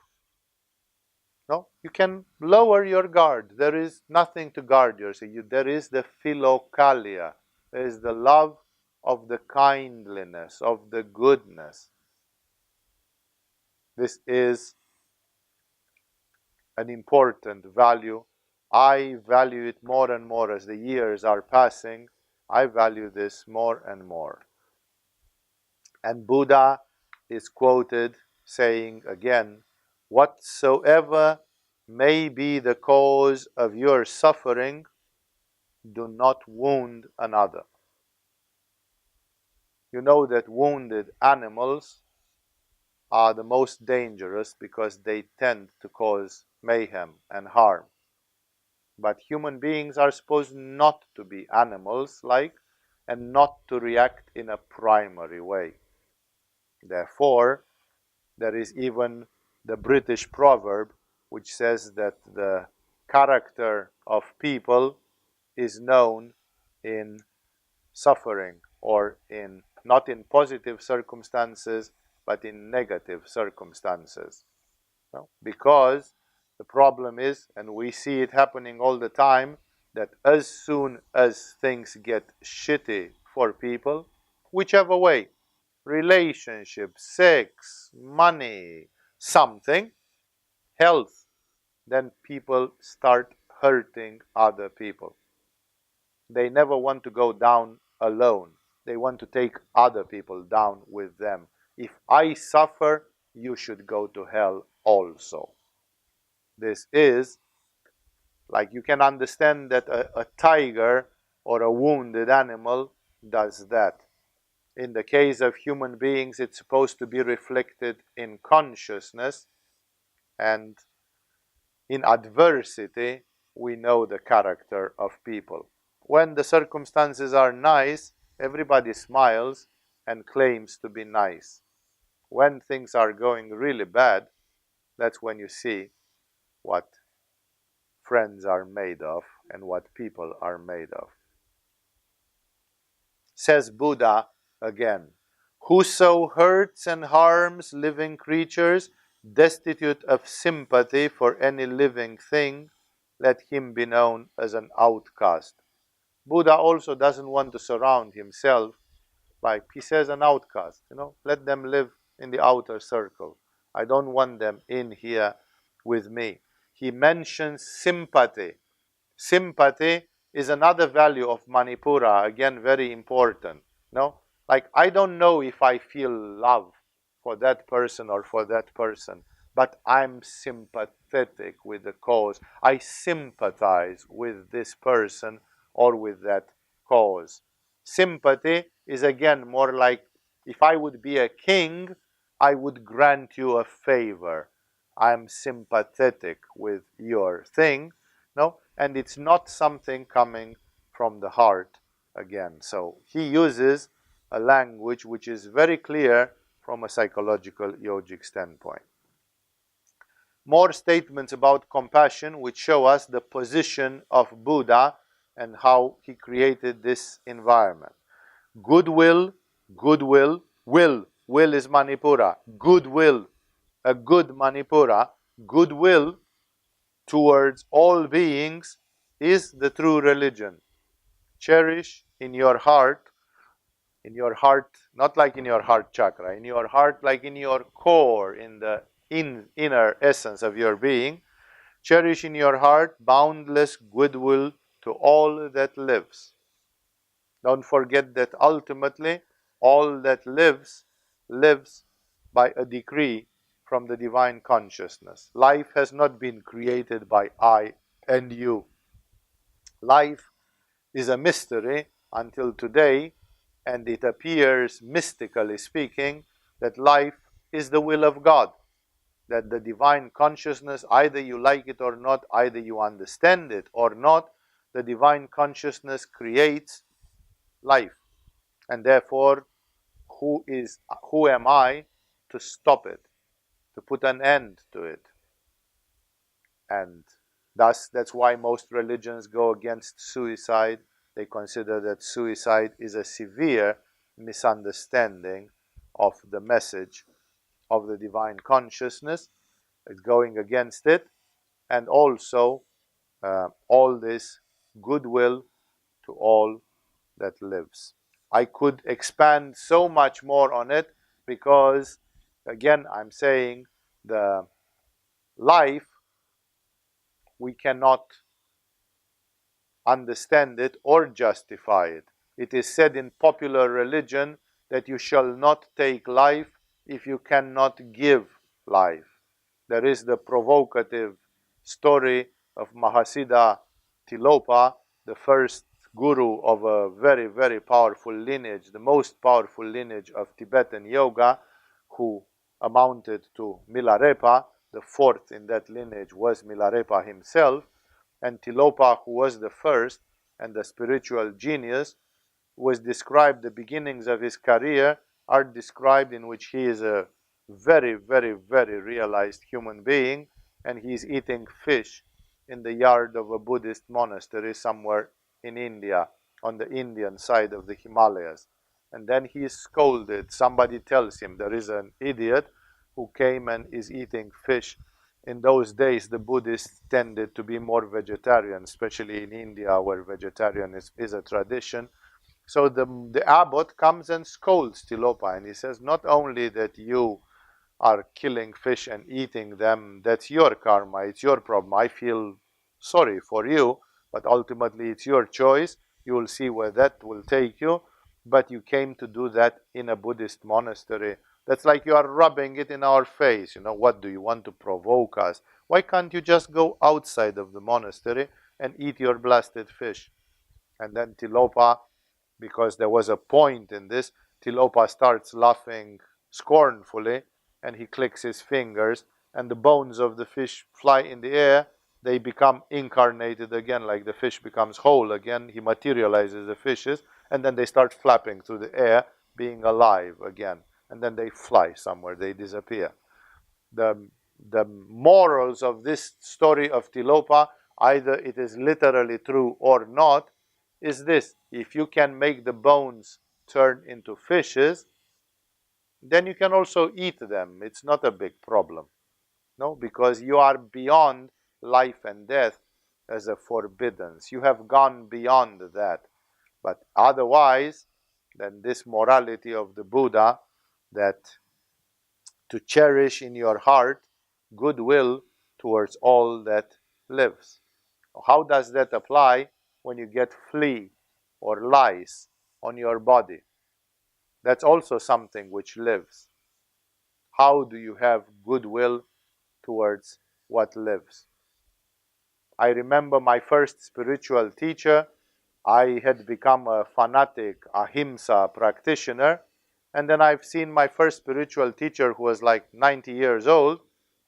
No, you can lower your guard. There is nothing to guard yourself. There is the philokalia. There is the love of the kindliness, of the goodness. This is an important value I value it more and more as the years are passing. I value this more and more. And Buddha is quoted saying again, whatsoever may be the cause of your suffering, do not wound another. You know that wounded animals are the most dangerous because they tend to cause mayhem and harm. But human beings are supposed not to be animals-like and not to react in a primary way. Therefore, there is even the British proverb which says that the character of people is known in suffering, or in not in positive circumstances but in negative circumstances. No? Because the problem is, and we see it happening all the time, that as soon as things get shitty for people, whichever way, relationship, sex, money, something, health, then people start hurting other people. They never want to go down alone. They want to take other people down with them. If I suffer, you should go to hell also. This is, like, you can understand that a tiger or a wounded animal does that. In the case of human beings, it's supposed to be reflected in consciousness, and in adversity, we know the character of people. When the circumstances are nice, everybody smiles and claims to be nice. When things are going really bad, that's when you see what friends are made of and what people are made of. Says Buddha again, whoso hurts and harms living creatures, destitute of sympathy for any living thing, let him be known as an outcast. Buddha also doesn't want to surround himself by, he says, an outcast. Let them live in the outer circle. I don't want them in here with me. He mentions sympathy. Sympathy is another value of Manipura, again, very important. Like, I don't know if I feel love for that person or for that person, but I'm sympathetic with the cause. I sympathize with this person or with that cause. Sympathy is, again, more like, if I would be a king, I would grant you a favor. I'm sympathetic with your thing. No? And it's not something coming from the heart again. So he uses a language which is very clear from a psychological yogic standpoint. More statements about compassion which show us the position of Buddha and how he created this environment. Goodwill, goodwill, will is Manipura. Goodwill, a good Manipura, goodwill towards all beings is the true religion. Cherish in your heart, not like in your heart chakra, in your heart, like in your core, in the inner essence of your being, cherish in your heart boundless goodwill to all that lives. Don't forget that ultimately all that lives by a decree from the divine consciousness. Life has not been created by I and you. Life is a mystery until today, and it appears, mystically speaking, that life is the will of God. That the divine consciousness, either you like it or not, either you understand it or not, the divine consciousness creates life. And therefore, who am I to stop it, to put an end to it? And thus, that's why most religions go against suicide. They consider that suicide is a severe misunderstanding of the message of the divine consciousness. It's going against it. And also, all this goodwill to all that lives. I could expand so much more on it because, again, I'm saying the life we cannot understand it or justify it. It is said in popular religion that you shall not take life if you cannot give life. There is the provocative story of Mahasiddha Tilopa, the first guru of a very, very powerful lineage, the most powerful lineage of Tibetan yoga, who amounted to Milarepa. The fourth in that lineage was Milarepa himself. And Tilopa, who was the first and the spiritual genius, was described, the beginnings of his career are described in which he is a very, very, very realized human being, and he is eating fish in the yard of a Buddhist monastery somewhere in India, on the Indian side of the Himalayas. And then he is scolded. Somebody tells him there is an idiot who came and is eating fish. In those days, the Buddhists tended to be more vegetarian, especially in India, where vegetarianism is a tradition. So the abbot comes and scolds Tilopa, and he says, not only that you are killing fish and eating them, that's your karma, it's your problem. I feel sorry for you, but ultimately it's your choice. You will see where that will take you. But you came to do that in a Buddhist monastery. That's like you are rubbing it in our face. You know, what do you want to provoke us? Why can't you just go outside of the monastery and eat your blasted fish? And then Tilopa, because there was a point in this, Tilopa starts laughing scornfully, and he clicks his fingers, and the bones of the fish fly in the air. They become incarnated again, like the fish becomes whole again. He materializes the fishes, and then they start flapping through the air, being alive again. And then they fly somewhere, they disappear. The morals of this story of Tilopa, either it is literally true or not, is this: if you can make the bones turn into fishes, then you can also eat them. It's not a big problem, no, because you are beyond life and death as a forbiddance. You have gone beyond that. But otherwise, then this morality of the Buddha, that to cherish in your heart goodwill towards all that lives. How does that apply when you get flea or lice on your body? That's also something which lives. How do you have goodwill towards what lives? I remember my first spiritual teacher. I had become a fanatic ahimsa practitioner, and then I've seen my first spiritual teacher, who was like 90 years old.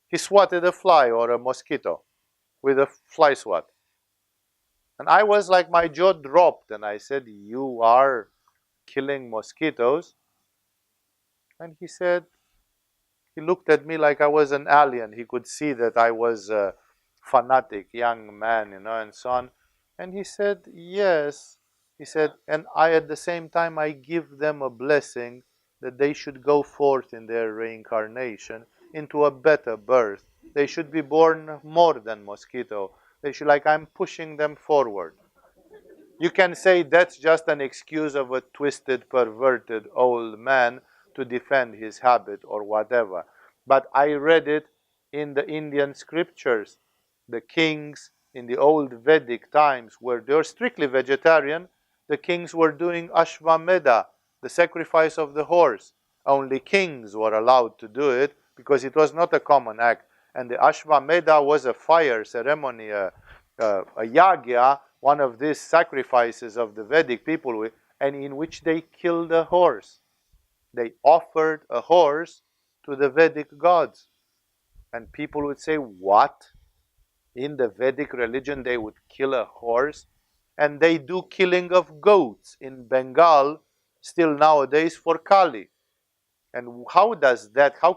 He swatted a fly or a mosquito with a fly swat. And I was like, my jaw dropped, and I said, you are killing mosquitoes? And he looked at me like I was an alien. He could see that I was a fanatic young man, and so on. And he said, yes. He said, and I, at the same time, I give them a blessing that they should go forth in their reincarnation into a better birth. They should be born more than mosquito. They should, like, I'm pushing them forward. You can say that's just an excuse of a twisted, perverted old man to defend his habit or whatever. But I read it in the Indian scriptures. The kings in the old Vedic times, where they were strictly vegetarian, the kings were doing Ashvamedha, the sacrifice of the horse. Only kings were allowed to do it because it was not a common act. And the Ashvamedha was a fire ceremony, a yagya, one of these sacrifices of the Vedic people, and in which they killed a horse. They offered a horse to the Vedic gods. And people would say, what? In the Vedic religion they would kill a horse? And they do killing of goats in Bengal still nowadays for Kali. And how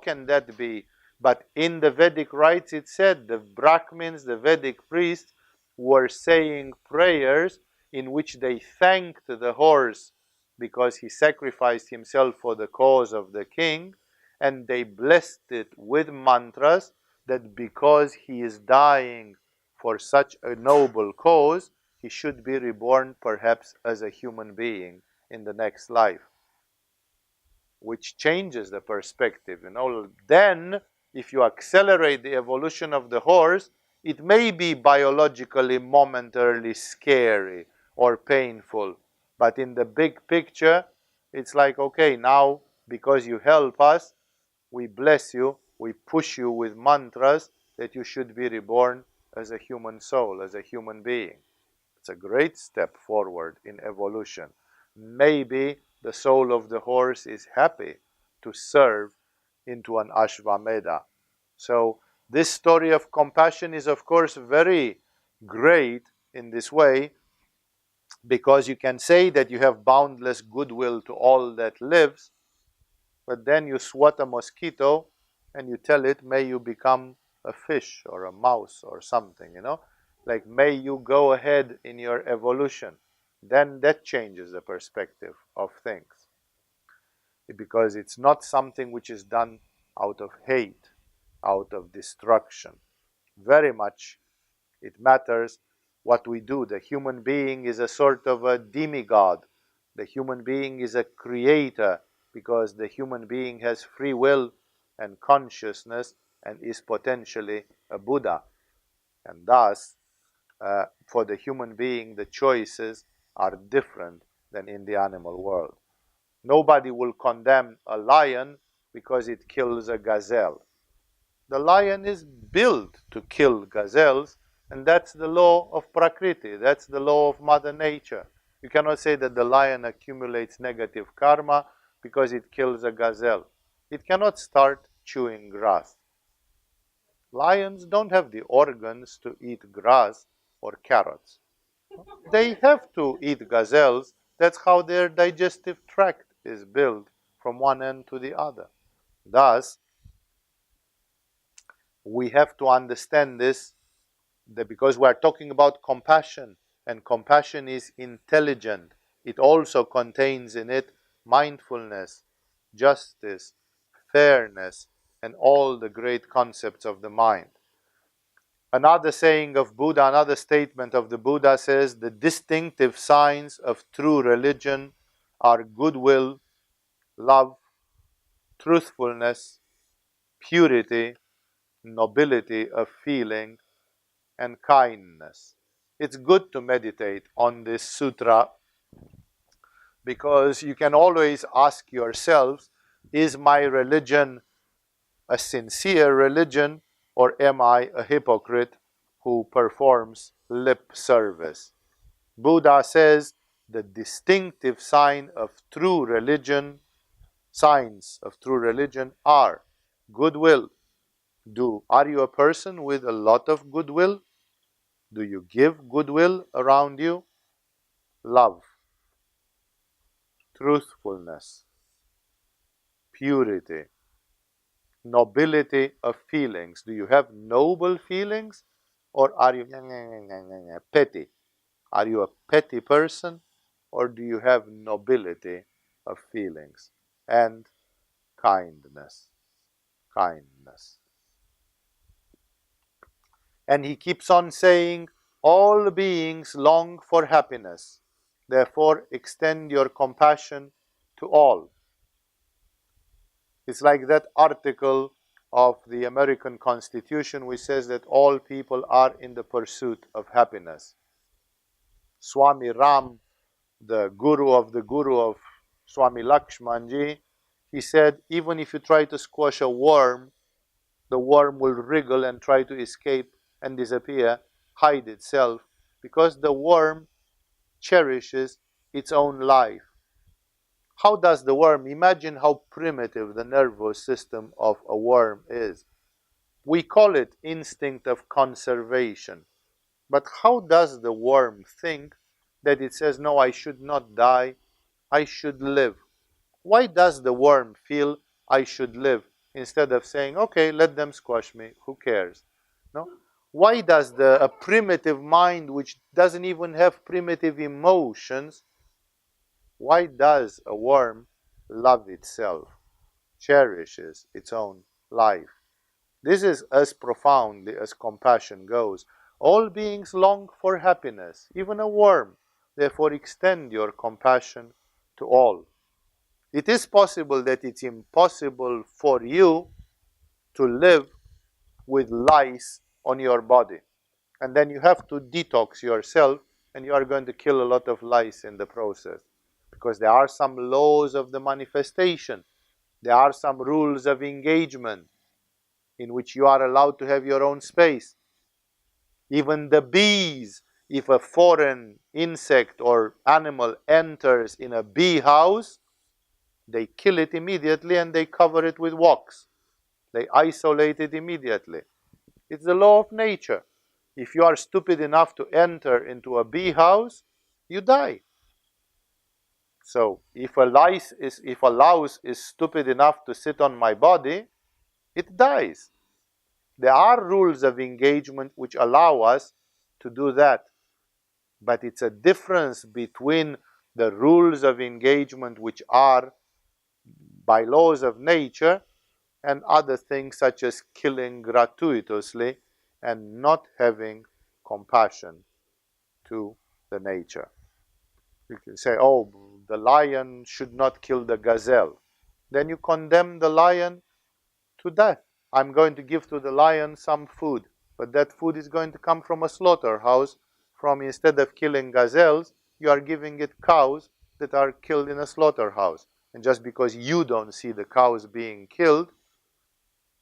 can that be? But in the Vedic rites it said the Brahmins, the Vedic priests, were saying prayers in which they thanked the horse because he sacrificed himself for the cause of the king, and they blessed it with mantras that because he is dying for such a noble cause, he should be reborn perhaps as a human being in the next life, which changes the perspective. Then, if you accelerate the evolution of the horse, It may be biologically, momentarily scary or painful, but in the big picture, it's like, okay, now because you help us, we bless you, we push you with mantras that you should be reborn as a human soul, as a human being. It's a great step forward in evolution. Maybe the soul of the horse is happy to serve into an Ashvamedha. So this story of compassion is, of course, very great in this way, because you can say that you have boundless goodwill to all that lives, but then you swat a mosquito and you tell it, may you become a fish or a mouse or something, like may you go ahead in your evolution. Then that changes the perspective of things, because it's not something which is done out of hate, out of destruction. Very much it matters what we do. The human being is a sort of a demigod. The human being is a creator, because the human being has free will and consciousness and is potentially a Buddha. And thus, for the human being, the choices are different than in the animal world. Nobody will condemn a lion because it kills a gazelle. The lion is built to kill gazelles, and that's the law of Prakriti, that's the law of Mother Nature. You cannot say that the lion accumulates negative karma because it kills a gazelle. It cannot start chewing grass. Lions don't have the organs to eat grass or carrots. They have to eat gazelles. That's how their digestive tract is built from one end to the other. Thus, we have to understand this, that because we are talking about compassion, and compassion is intelligent, it also contains in it mindfulness, justice, fairness, and all the great concepts of the mind. Another saying of Buddha, another statement of the Buddha says, the distinctive signs of true religion are goodwill, love, truthfulness, purity, nobility of feeling, and kindness. It's good to meditate on this sutra, because you can always ask yourselves, is my religion a sincere religion, or am I a hypocrite who performs lip service? Buddha says the distinctive signs of true religion are goodwill. Are you a person with a lot of goodwill? Do you give goodwill around you? Love, truthfulness, purity, nobility of feelings. Do you have noble feelings, or are you petty? Are you a petty person, or do you have nobility of feelings? And kindness. Kindness. And he keeps on saying, all beings long for happiness. Therefore, extend your compassion to all. It's like that article of the American Constitution which says that all people are in the pursuit of happiness. Swami Ram, the guru of Swami Lakshmanji, he said, even if you try to squash a worm, the worm will wriggle and try to escape and disappear, hide itself, because the worm cherishes its own life. How does the worm? Imagine how primitive the nervous system of a worm is. We call it instinct of conservation. But how does the worm think that it says, no, I should not die, I should live? Why does the worm feel I should live, instead of saying, okay, let them squash me, who cares? No? Why does a primitive mind, which doesn't even have primitive emotions, why does a worm love itself, cherishes its own life? This is as profound as compassion goes. All beings long for happiness, even a worm. Therefore, extend your compassion to all. It is possible that it's impossible for you to live with lice on your body. And then you have to detox yourself, and you are going to kill a lot of lice in the process. Because there are some laws of the manifestation. There are some rules of engagement in which you are allowed to have your own space. Even the bees, if a foreign insect or animal enters in a bee house, they kill it immediately and they cover it with wax. They isolate it immediately. It's the law of nature. If you are stupid enough to enter into a bee house, you die. So if a louse is stupid enough to sit on my body, it dies. There are rules of engagement which allow us to do that. But it's a difference between the rules of engagement which are by laws of nature and other things such as killing gratuitously and not having compassion to the nature. You can say, oh, the lion should not kill the gazelle. Then you condemn the lion to death. I'm going to give to the lion some food, but that food is going to come from a slaughterhouse. From, instead of killing gazelles, you are giving it cows that are killed in a slaughterhouse. And just because you don't see the cows being killed,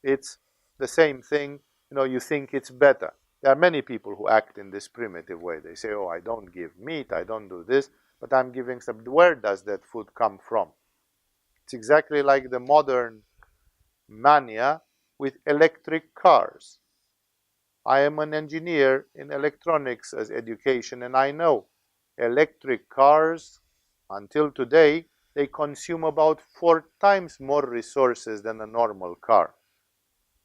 it's the same thing. You think it's better. There are many people who act in this primitive way. They say, oh, I don't give meat, I don't do this, but I'm giving some. Where does that food come from? It's exactly like the modern mania with electric cars. I am an engineer in electronics as education, and I know electric cars, until today, they consume about 4 times more resources than a normal car.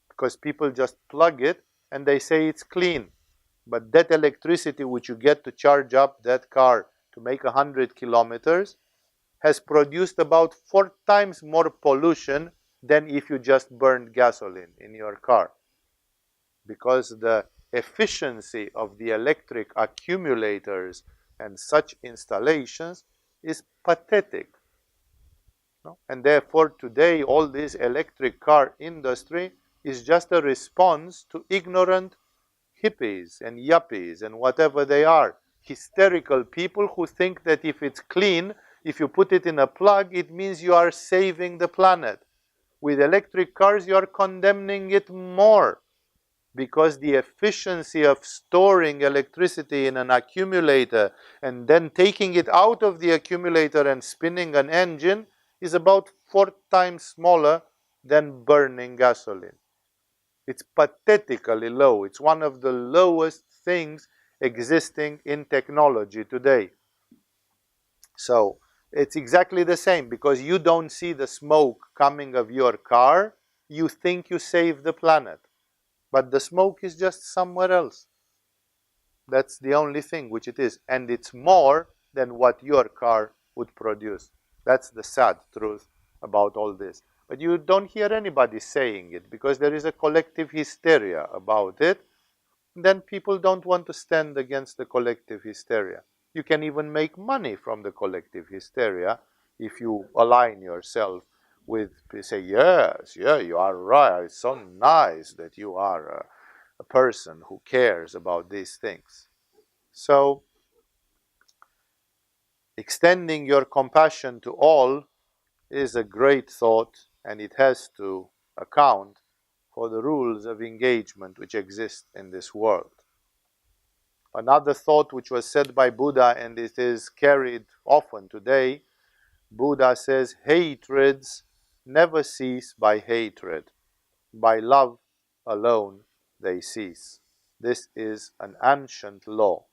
Because people just plug it and they say it's clean. But that electricity which you get to charge up that car to make 100 kilometers has produced about 4 times more pollution than if you just burned gasoline in your car. Because the efficiency of the electric accumulators and such installations is pathetic. No? And therefore today all this electric car industry is just a response to ignorant hippies and yuppies and whatever they are. Hysterical people who think that if it's clean, if you put it in a plug, it means you are saving the planet. With electric cars, you are condemning it more, because the efficiency of storing electricity in an accumulator and then taking it out of the accumulator and spinning an engine is about 4 times smaller than burning gasoline. It's pathetically low. It's one of the lowest things existing in technology today. So it's exactly the same. Because you don't see the smoke coming of your car, you think you save the planet. But the smoke is just somewhere else. That's the only thing which it is. And it's more than what your car would produce. That's the sad truth about all this. But you don't hear anybody saying it, because there is a collective hysteria about it. Then people don't want to stand against the collective hysteria. You can even make money from the collective hysteria if you align yourself with, say, yes, yeah, you are right. It's so nice that you are a person who cares about these things. So, extending your compassion to all is a great thought, and it has to account for the rules of engagement which exist in this world. Another thought which was said by Buddha, and it is carried often today, Buddha says, hatreds never cease by hatred. By love alone they cease. This is an ancient law.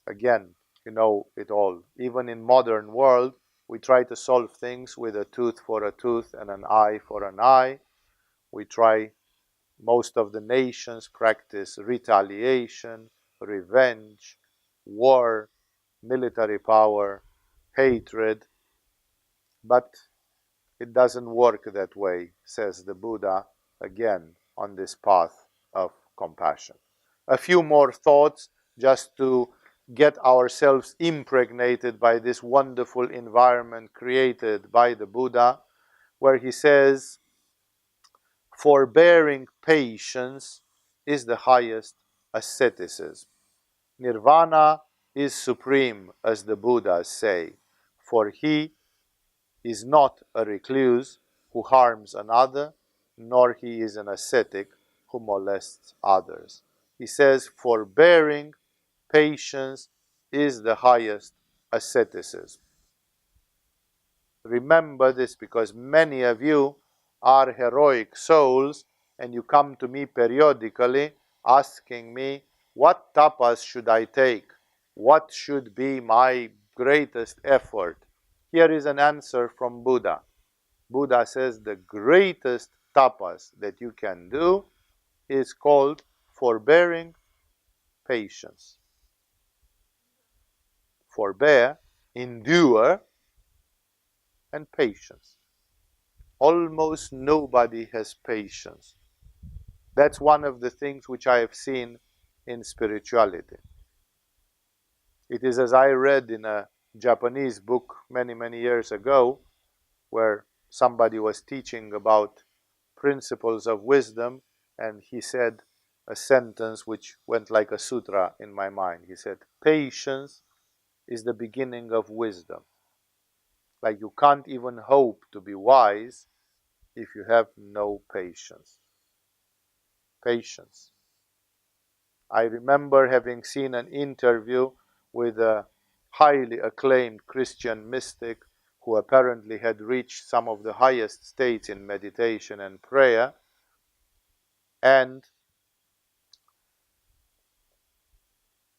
Again, you know it all. Even in modern world, we try to solve things with a tooth for a tooth and an eye for an eye. We try, most of the nations practice retaliation, revenge, war, military power, hatred. But it doesn't work that way, says the Buddha, again, on this path of compassion. A few more thoughts just to get ourselves impregnated by this wonderful environment created by the Buddha, where he says, forbearing patience is the highest asceticism. Nirvana is supreme, as the Buddhas say, for he is not a recluse who harms another, nor he is an ascetic who molests others. He says, forbearing patience is the highest asceticism. Remember this, because many of you are heroic souls and you come to me periodically asking me, what tapas should I take? What should be my greatest effort? Here is an answer from Buddha. Buddha says the greatest tapas that you can do is called forbearing patience. Forbear, endure, and patience. Almost nobody has patience. That's one of the things which I have seen in spirituality. It is as I read in a Japanese book many, many years ago, where somebody was teaching about principles of wisdom, and he said a sentence which went like a sutra in my mind. He said, patience is the beginning of wisdom. Like you can't even hope to be wise if you have no patience. Patience. I remember having seen an interview with a highly acclaimed Christian mystic who apparently had reached some of the highest states in meditation and prayer, and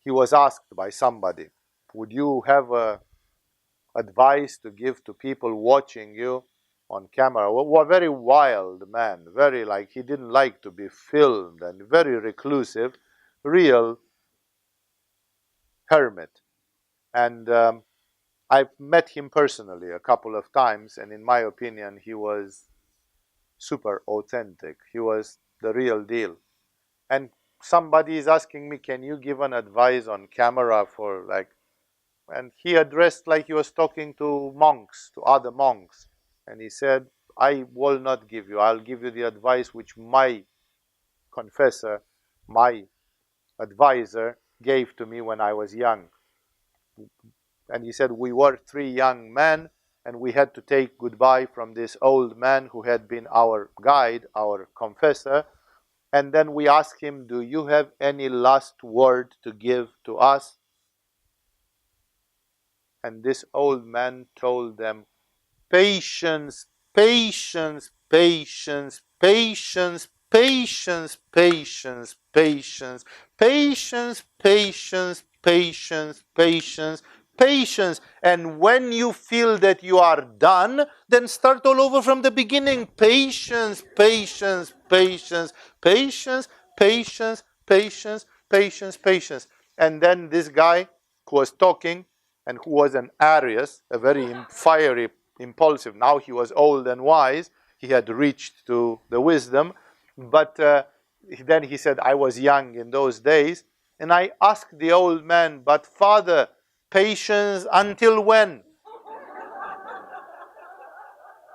he was asked by somebody, would you have advice to give to people watching you on camera? Well, a very wild man, very like he didn't like to be filmed, and very reclusive, real hermit. And I've met him personally a couple of times, and in my opinion, he was super authentic. He was the real deal. And somebody is asking me, can you give an advice on camera for like, and he addressed like he was talking to monks, to other monks. And he said, I will not give you, I'll give you the advice which my confessor, my advisor gave to me when I was young. And he said, we were 3 young men, and we had to take goodbye from this old man who had been our guide, our confessor. And then we asked him, do you have any last word to give to us? And this old man told them, patience, patience, patience, patience, patience, patience, patience, patience, patience, patience, patience, patience. And when you feel that you are done, then start all over from the beginning. Patience, patience, patience, patience, patience, patience, patience, patience. And then this guy who was talking and who was an Arius, a very fiery, impulsive. Now he was old and wise. He had reached to the wisdom. But then he said, I was young in those days. And I asked the old man, but Father, patience until when?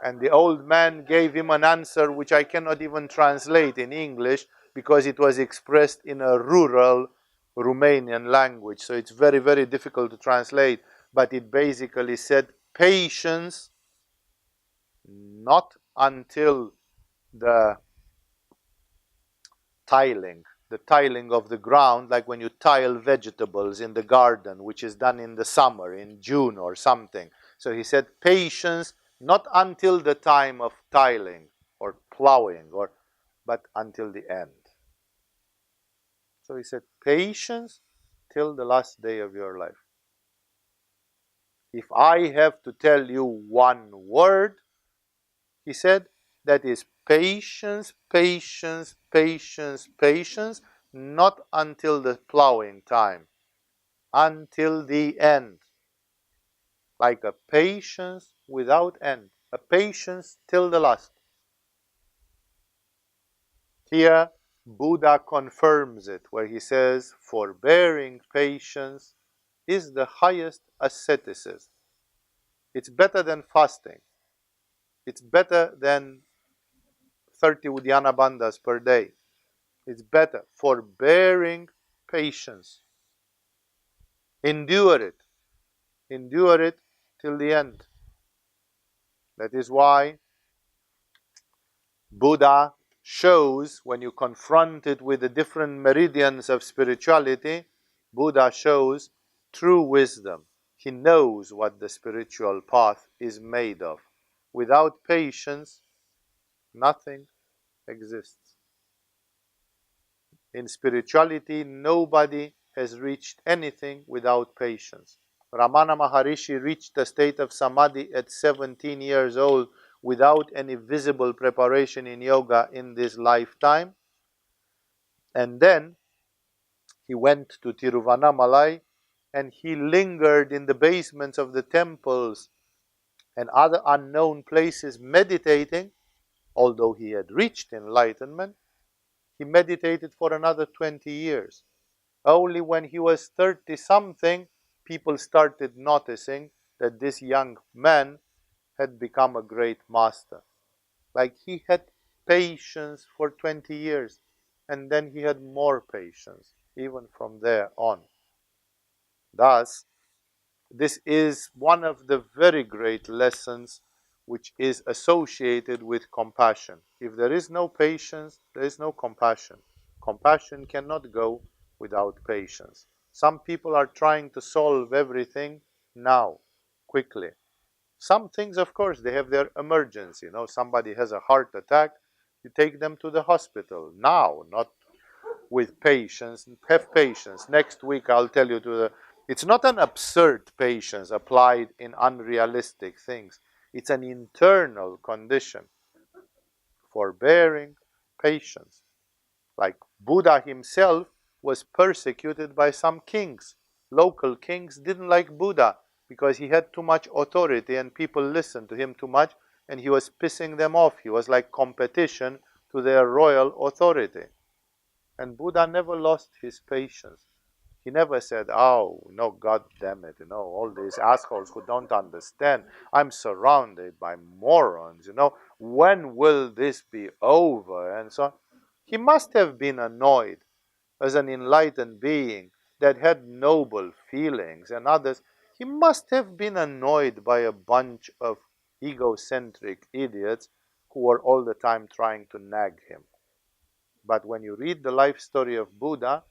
And the old man gave him an answer which I cannot even translate in English because it was expressed in a rural Romanian language. So it's very, very difficult to translate. But it basically said, patience not until the tiling of the ground, like when you tile vegetables in the garden, which is done in the summer, in June or something. So he said, patience not until the time of tiling or plowing, but until the end. So he said, patience till the last day of your life. If I have to tell you one word, he said, that is patience, patience, patience, patience, not until the plowing time, until the end. Like a patience without end, a patience till the last. Here, Buddha confirms it, where he says, forbearing patience is the highest asceticism. It's better than fasting. It's better than 30 Uddiyana bandhas per day. It's better. Forbearing patience. Endure it. Endure it till the end. That is why Buddha shows, when you confront it with the different meridians of spirituality, Buddha shows true wisdom. He knows what the spiritual path is made of. Without patience, nothing exists. In spirituality, nobody has reached anything without patience. Ramana Maharishi reached the state of samadhi at 17 years old without any visible preparation in yoga in this lifetime. And then he went to Tiruvannamalai and he lingered in the basements of the temples and other unknown places meditating. Although he had reached enlightenment, he meditated for another 20 years. Only when he was 30 something, people started noticing that this young man had become a great master. Like he had patience for 20 years, and then he had more patience, even from there on. Thus, this is one of the very great lessons which is associated with compassion. If there is no patience, there is no compassion. Compassion cannot go without patience. Some people are trying to solve everything now, quickly. Some things, of course, they have their emergency. Somebody has a heart attack, you take them to the hospital now, not with patience. Have patience. Next week I'll tell you it's not an absurd patience applied in unrealistic things. It's an internal condition. Forbearing, patience. Like Buddha himself was persecuted by some kings. Local kings didn't like Buddha because he had too much authority and people listened to him too much and he was pissing them off. He was like competition to their royal authority. And Buddha never lost his patience. He never said, oh, no, God damn it, all these assholes who don't understand. I'm surrounded by morons, when will this be over? And so on. He must have been annoyed as an enlightened being that had noble feelings and others. He must have been annoyed by a bunch of egocentric idiots who were all the time trying to nag him. But when you read the life story of Buddha,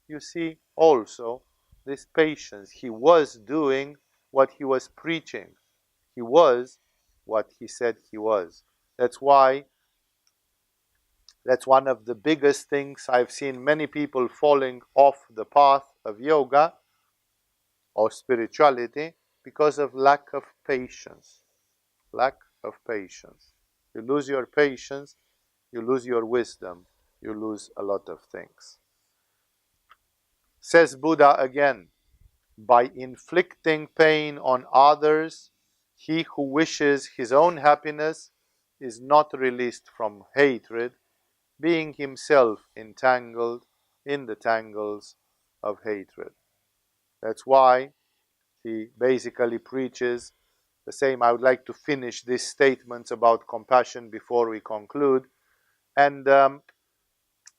you see also this patience. He was doing what he was preaching. He was what he said he was. That's why that's one of the biggest things I've seen many people falling off the path of yoga or spirituality because of lack of patience. Lack of patience. You lose your patience, you lose your wisdom, you lose a lot of things. Says Buddha again, by inflicting pain on others, he who wishes his own happiness is not released from hatred, being himself entangled in the tangles of hatred. That's why he basically preaches the same. I would like to finish these statements about compassion before we conclude. And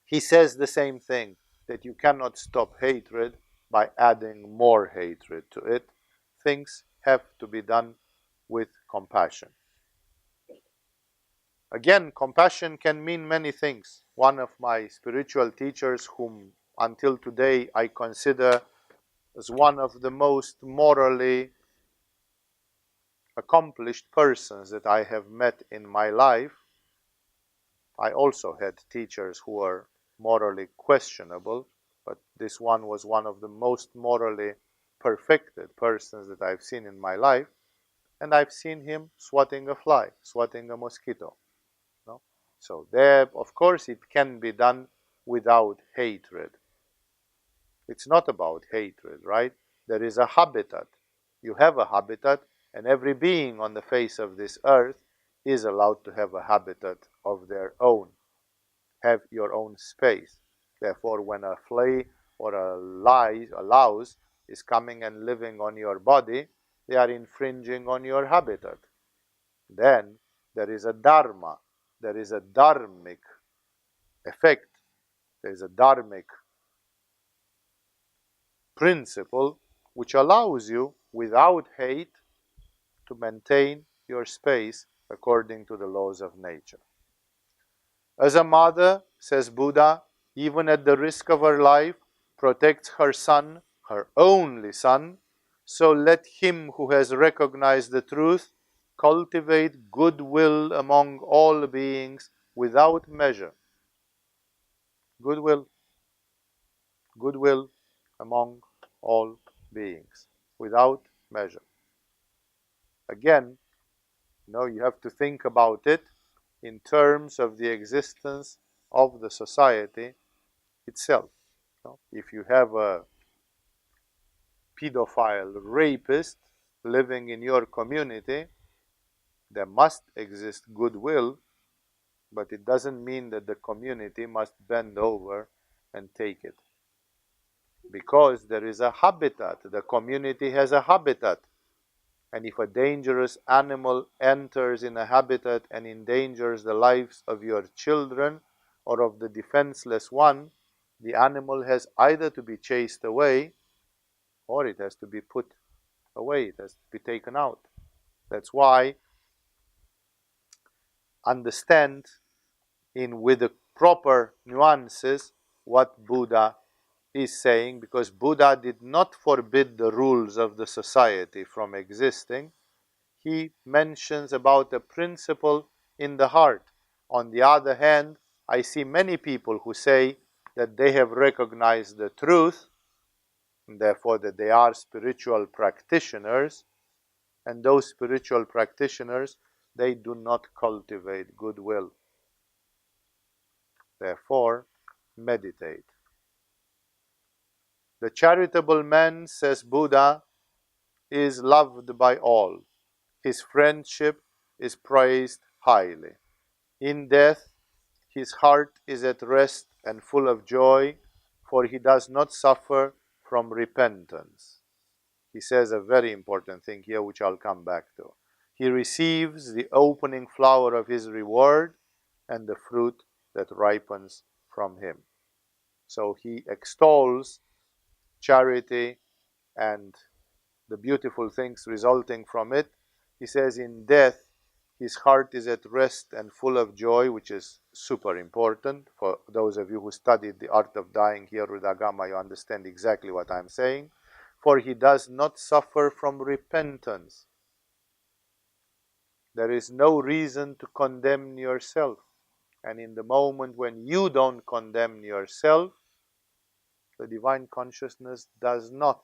he says the same thing, that you cannot stop hatred by adding more hatred to it. Things have to be done with compassion. Again, compassion can mean many things. One of my spiritual teachers, whom until today I consider as one of the most morally accomplished persons that I have met in my life. I also had teachers who were morally questionable, but this one was one of the most morally perfected persons that I've seen in my life. And I've seen him swatting a fly, swatting a mosquito. No? So there, of course, it can be done without hatred. It's not about hatred, right? There is a habitat. You have a habitat, and every being on the face of this earth is allowed to have a habitat of their own. Have your own space. Therefore, when a flea or a louse is coming and living on your body, they are infringing on your habitat. Then there is a dharma, there is a dharmic effect, there is a dharmic principle which allows you, without hate, to maintain your space according to the laws of nature. As a mother, says Buddha, even at the risk of her life, protects her son, her only son, so let him who has recognized the truth cultivate goodwill among all beings without measure. Goodwill, goodwill among all beings without measure. Again, you have to think about it in terms of the existence of the society itself. If you have a pedophile rapist living in your community, there must exist goodwill, but it doesn't mean that the community must bend over and take it. Because there is a habitat, the community has a habitat. And if a dangerous animal enters in a habitat and endangers the lives of your children or of the defenseless one, the animal has either to be chased away or it has to be put away, it has to be taken out. That's why understand with the proper nuances what Buddha is saying, because Buddha did not forbid the rules of the society from existing. He mentions about a principle in the heart. On the other hand, I see many people who say that they have recognized the truth, and therefore that they are spiritual practitioners, and those spiritual practitioners, they do not cultivate goodwill. Therefore, meditate. The charitable man, says Buddha, is loved by all. His friendship is praised highly. In death, his heart is at rest and full of joy, for he does not suffer from repentance. He says a very important thing here, which I'll come back to. He receives the opening flower of his reward and the fruit that ripens from him. So he extols charity and the beautiful things resulting from it. He says in death, his heart is at rest and full of joy, which is super important. For those of you who studied the art of dying here with Agama, you understand exactly what I'm saying. For he does not suffer from repentance. There is no reason to condemn yourself. And in the moment when you don't condemn yourself, the divine consciousness does not.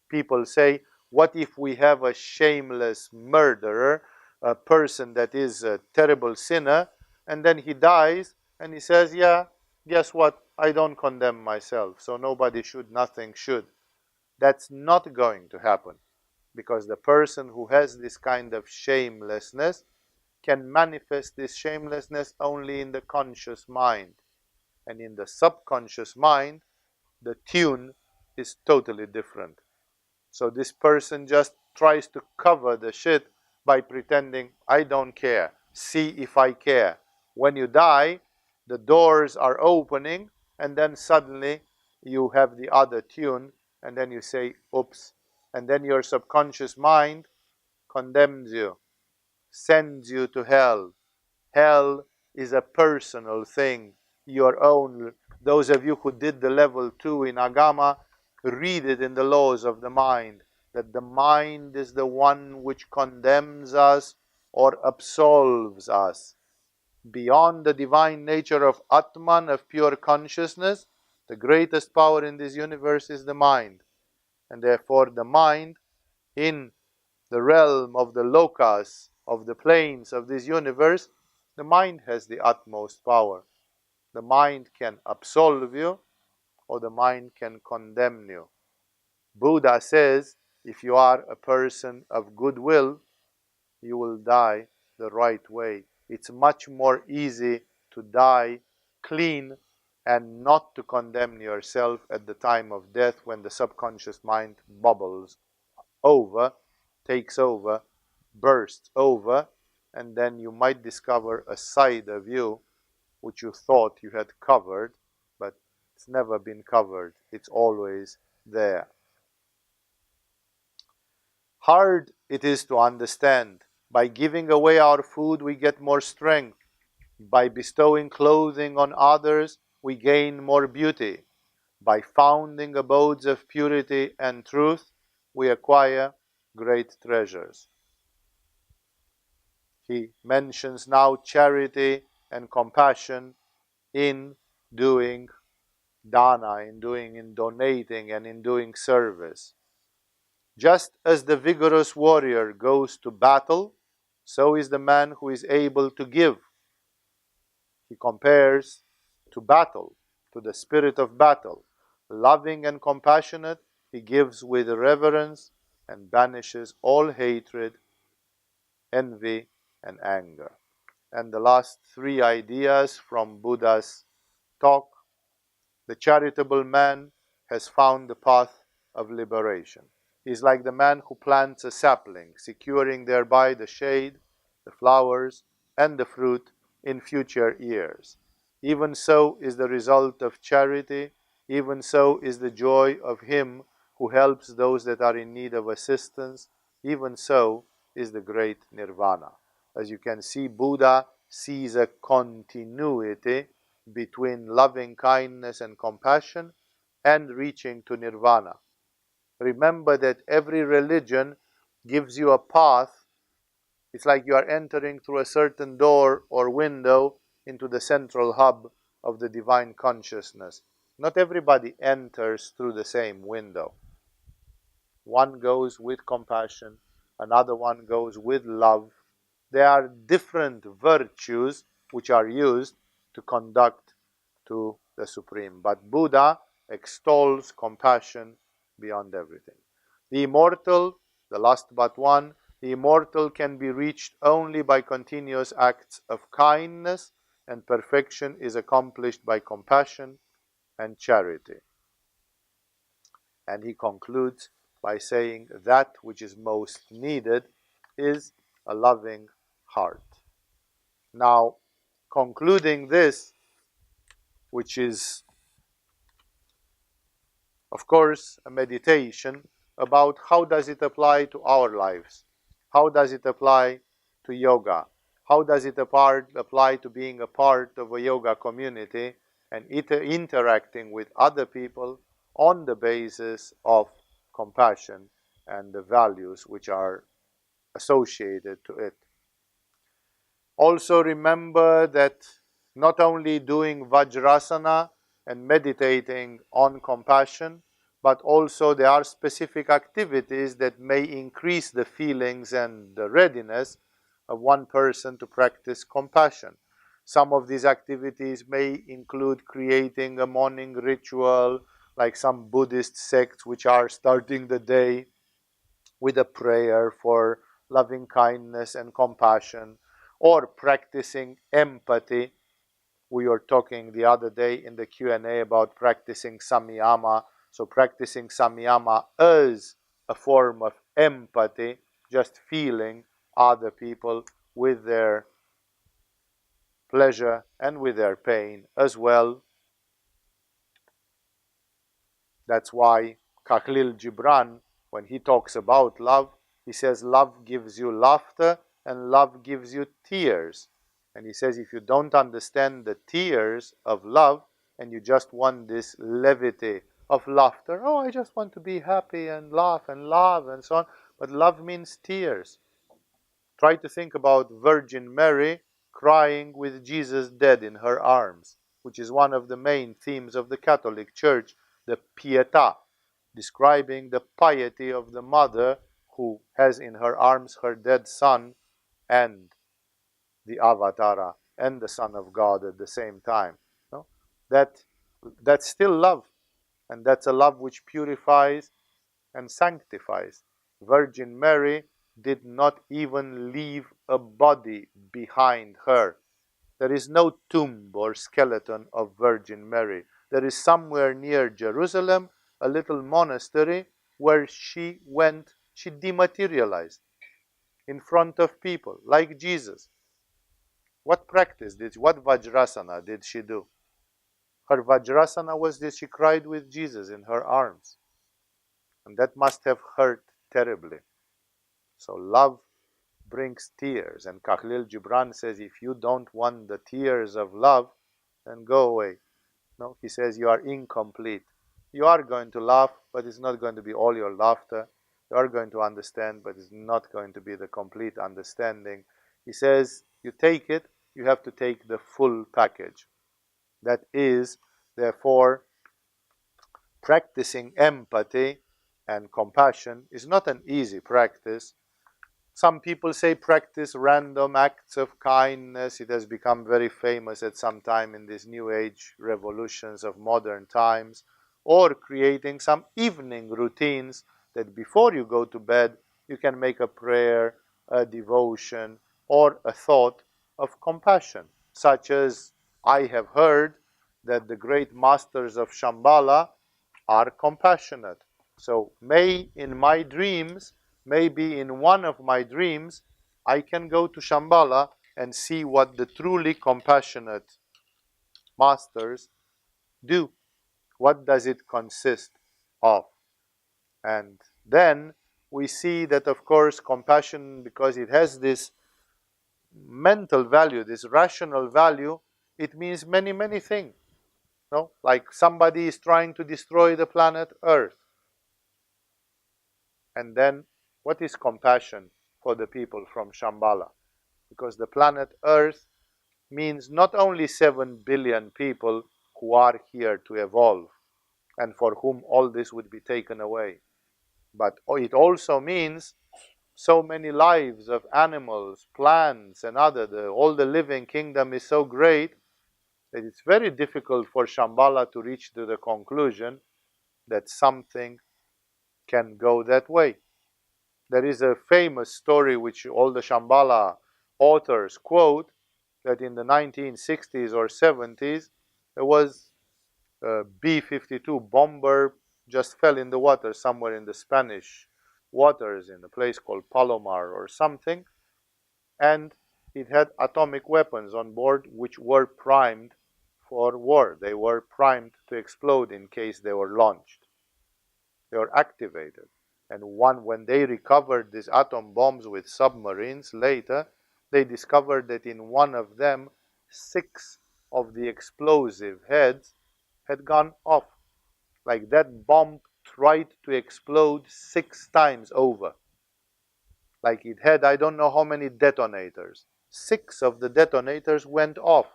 People say, what if we have a shameless murderer, a person that is a terrible sinner, and then he dies, and he says, yeah, guess what? I don't condemn myself, so nobody should, nothing should. That's not going to happen, because the person who has this kind of shamelessness can manifest this shamelessness only in the conscious mind. And in the subconscious mind, the tune is totally different. So this person just tries to cover the shit by pretending, I don't care, see if I care. When you die, the doors are opening, and then suddenly you have the other tune, and then you say, oops. And then your subconscious mind condemns you, sends you to hell. Hell is a personal thing, your own. Those of you who did the level 2 in Agama, read it in the laws of the mind, that the mind is the one which condemns us or absolves us. Beyond the divine nature of Atman, of pure consciousness, the greatest power in this universe is the mind. And therefore the mind, in the realm of the lokas, of the planes of this universe, the mind has the utmost power. The mind can absolve you, or the mind can condemn you. Buddha says, if you are a person of goodwill, you will die the right way. It's much more easy to die clean and not to condemn yourself at the time of death, when the subconscious mind bubbles over, takes over, bursts over, and then you might discover a side of you which you thought you had covered, but it's never been covered. It's always there. Hard it is to understand. By giving away our food, we get more strength. By bestowing clothing on others, we gain more beauty. By founding abodes of purity and truth, we acquire great treasures. He mentions now charity and compassion in doing dana, in donating, and in doing service. Just as the vigorous warrior goes to battle, so is the man who is able to give. He compares to battle, to the spirit of battle. Loving and compassionate, he gives with reverence and banishes all hatred, envy, and anger. And the last three ideas from Buddha's talk. The charitable man has found the path of liberation. He is like the man who plants a sapling, securing thereby the shade, the flowers, and the fruit in future years. Even so is the result of charity, even so is the joy of him who helps those that are in need of assistance, even so is the great nirvana. As you can see, Buddha sees a continuity between loving kindness and compassion and reaching to nirvana. Remember that every religion gives you a path. It's like you are entering through a certain door or window into the central hub of the divine consciousness. Not everybody enters through the same window. One goes with compassion, another one goes with love. There are different virtues which are used to conduct to the Supreme. But Buddha extols compassion beyond everything. The immortal, the last but one, the immortal can be reached only by continuous acts of kindness, and perfection is accomplished by compassion and charity. And he concludes by saying that which is most needed is a loving heart. Now, concluding this, which is, of course, a meditation about how does it apply to our lives? How does it apply to yoga? How does it apply to being a part of a yoga community and interacting with other people on the basis of compassion and the values which are associated to it? Also remember that not only doing Vajrasana and meditating on compassion, but also there are specific activities that may increase the feelings and the readiness of one person to practice compassion. Some of these activities may include creating a morning ritual, like some Buddhist sects which are starting the day with a prayer for loving kindness and compassion, or practicing empathy. We were talking the other day in the Q&A about practicing samyama. So practicing samyama is a form of empathy, just feeling other people with their pleasure and with their pain as well. That's why Khalil Gibran, when he talks about love, he says love gives you laughter and love gives you tears. And he says if you don't understand the tears of love and you just want this levity of laughter, oh, I just want to be happy and laugh and love and so on. But love means tears. Try to think about Virgin Mary crying with Jesus dead in her arms, which is one of the main themes of the Catholic Church, the Pietà, describing the piety of the mother who has in her arms her dead son and the Avatara and the Son of God at the same time. No? That's still love, and that's a love which purifies and sanctifies. Virgin Mary did not even leave a body behind her. There is no tomb or skeleton of Virgin Mary. There is somewhere near Jerusalem a little monastery where she went, she dematerialized in front of people, like Jesus. What what Vajrasana did she do? Her Vajrasana was that she cried with Jesus in her arms. And that must have hurt terribly. So love brings tears. And Khalil Gibran says, if you don't want the tears of love, then go away. No, he says you are incomplete. You are going to laugh, but it's not going to be all your laughter. You are going to understand, but it's not going to be the complete understanding. He says you take it, you have to take the full package. That is, therefore, practicing empathy and compassion is not an easy practice. Some people say practice random acts of kindness. It has become very famous at some time in these new age revolutions of modern times. Or creating some evening routines that before you go to bed, you can make a prayer, a devotion, or a thought of compassion. Such as I have heard that the great masters of Shambhala are compassionate. So may in my dreams, maybe in one of my dreams, I can go to Shambhala and see what the truly compassionate masters do. What does it consist of? And then we see that, of course, compassion, because it has this mental value, this rational value, it means many, many things. No? Like somebody is trying to destroy the planet Earth. And then, what is compassion for the people from Shambhala? Because the planet Earth means not only 7 billion people who are here to evolve and for whom all this would be taken away, but it also means so many lives of animals, plants, and all the living kingdom is so great that it's very difficult for Shambhala to reach to the conclusion that something can go that way. There is a famous story which all the Shambhala authors quote, that in the 1960s or 70s, there was a B-52 bomber just fell in the water somewhere in the Spanish waters in a place called Palomar or something, and it had atomic weapons on board which were primed for war. They were primed to explode in case they were launched. They were activated. And when they recovered these atom bombs with submarines later, they discovered that in one of them, 6 of the explosive heads had gone off. Like that bomb tried to explode 6 times over. Like it had, I don't know how many detonators. 6 of the detonators went off.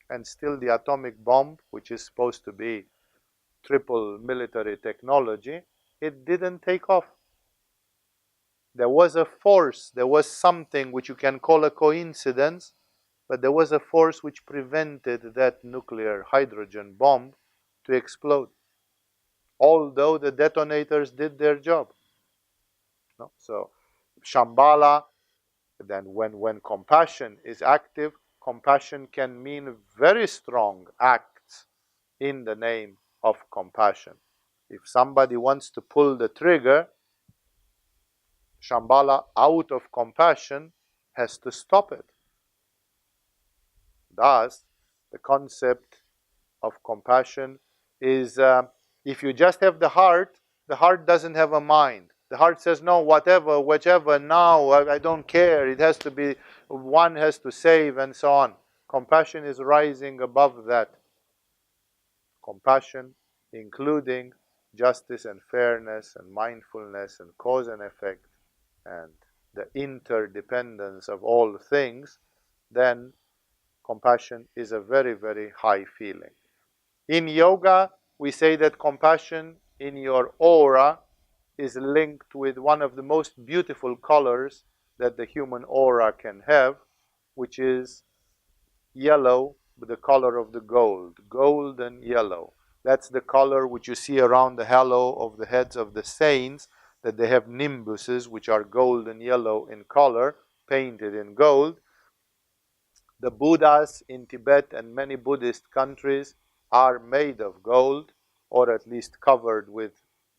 And still the atomic bomb, which is supposed to be triple military technology, it didn't take off. There was a force, there was something which you can call a coincidence, but there was a force which prevented that nuclear hydrogen bomb to explode, although the detonators did their job. No? So Shambhala, then when compassion is active, compassion can mean very strong acts in the name of compassion. If somebody wants to pull the trigger, Shambhala, out of compassion, has to stop it. Thus, the concept of compassion is, if you just have the heart doesn't have a mind. The heart says, no, whatever, whichever, now, I don't care. It has to be, one has to save, and so on. Compassion is rising above that. Compassion, including justice and fairness and mindfulness and cause and effect and the interdependence of all things, then compassion is a very, very high feeling. In yoga, we say that compassion in your aura is linked with one of the most beautiful colors that the human aura can have, which is yellow, the color of the gold, golden yellow. That's the color which you see around the halo of the heads of the saints, that they have nimbuses which are golden yellow in color, painted in gold. The Buddhas in Tibet and many Buddhist countries are made of gold, or at least covered with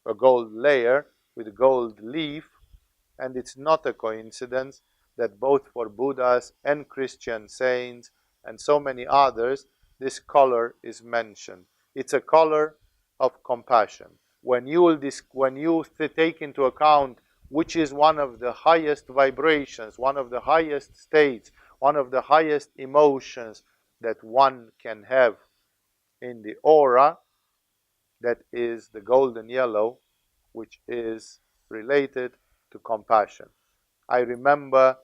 a gold layer, with a gold leaf. And it's not a coincidence that both for Buddhas and Christian saints and so many others, this color is mentioned. It's a color of compassion. when you take into account which is one of the highest vibrations, one of the highest states, one of the highest emotions that one can have in the aura, that is the golden yellow, which is related to compassion. I remember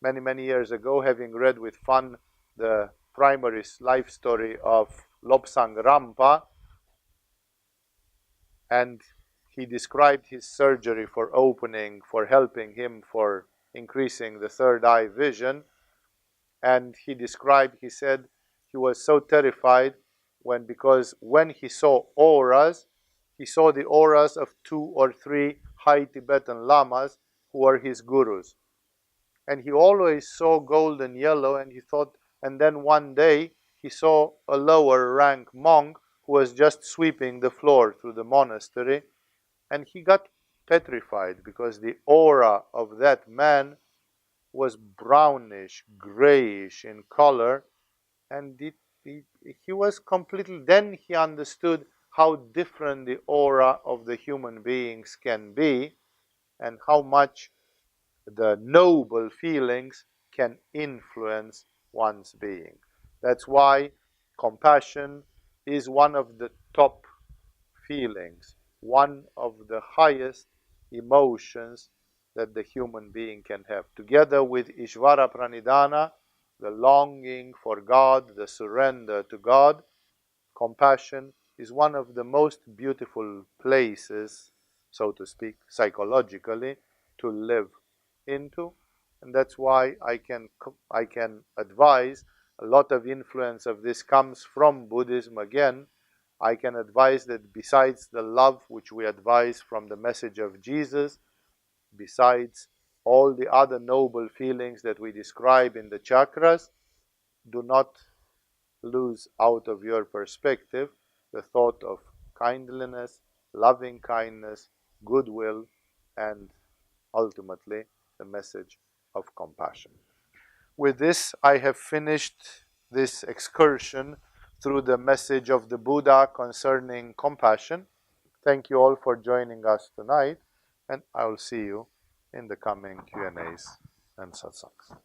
many years ago having read with fun the primary life story of Lobsang Rampa, and he described his surgery for opening, for helping him, for increasing the third eye vision. And he said he was so terrified because when he saw auras, he saw the auras of 2 or 3 high Tibetan lamas who were his gurus. And he always saw golden yellow, and he thought, and then one day he saw a lower rank monk who was just sweeping the floor through the monastery, and he got petrified because the aura of that man was brownish, grayish in color, and he was completely, then he understood how different the aura of the human beings can be, and how much the noble feelings can influence one's being. That's why compassion is one of the top feelings, one of the highest emotions that the human being can have. Together with Ishvara Pranidhana, the longing for God, the surrender to God, compassion is one of the most beautiful places, so to speak, psychologically, to live into. And that's why I can advise, a lot of influence of this comes from Buddhism again. I can advise that besides the love which we advise from the message of Jesus, besides all the other noble feelings that we describe in the chakras, do not lose out of your perspective the thought of kindliness, loving kindness, goodwill, and ultimately the message of compassion. With this, I have finished this excursion through the message of the Buddha concerning compassion. Thank you all for joining us tonight, and I will see you in the coming Q&As and satsangs.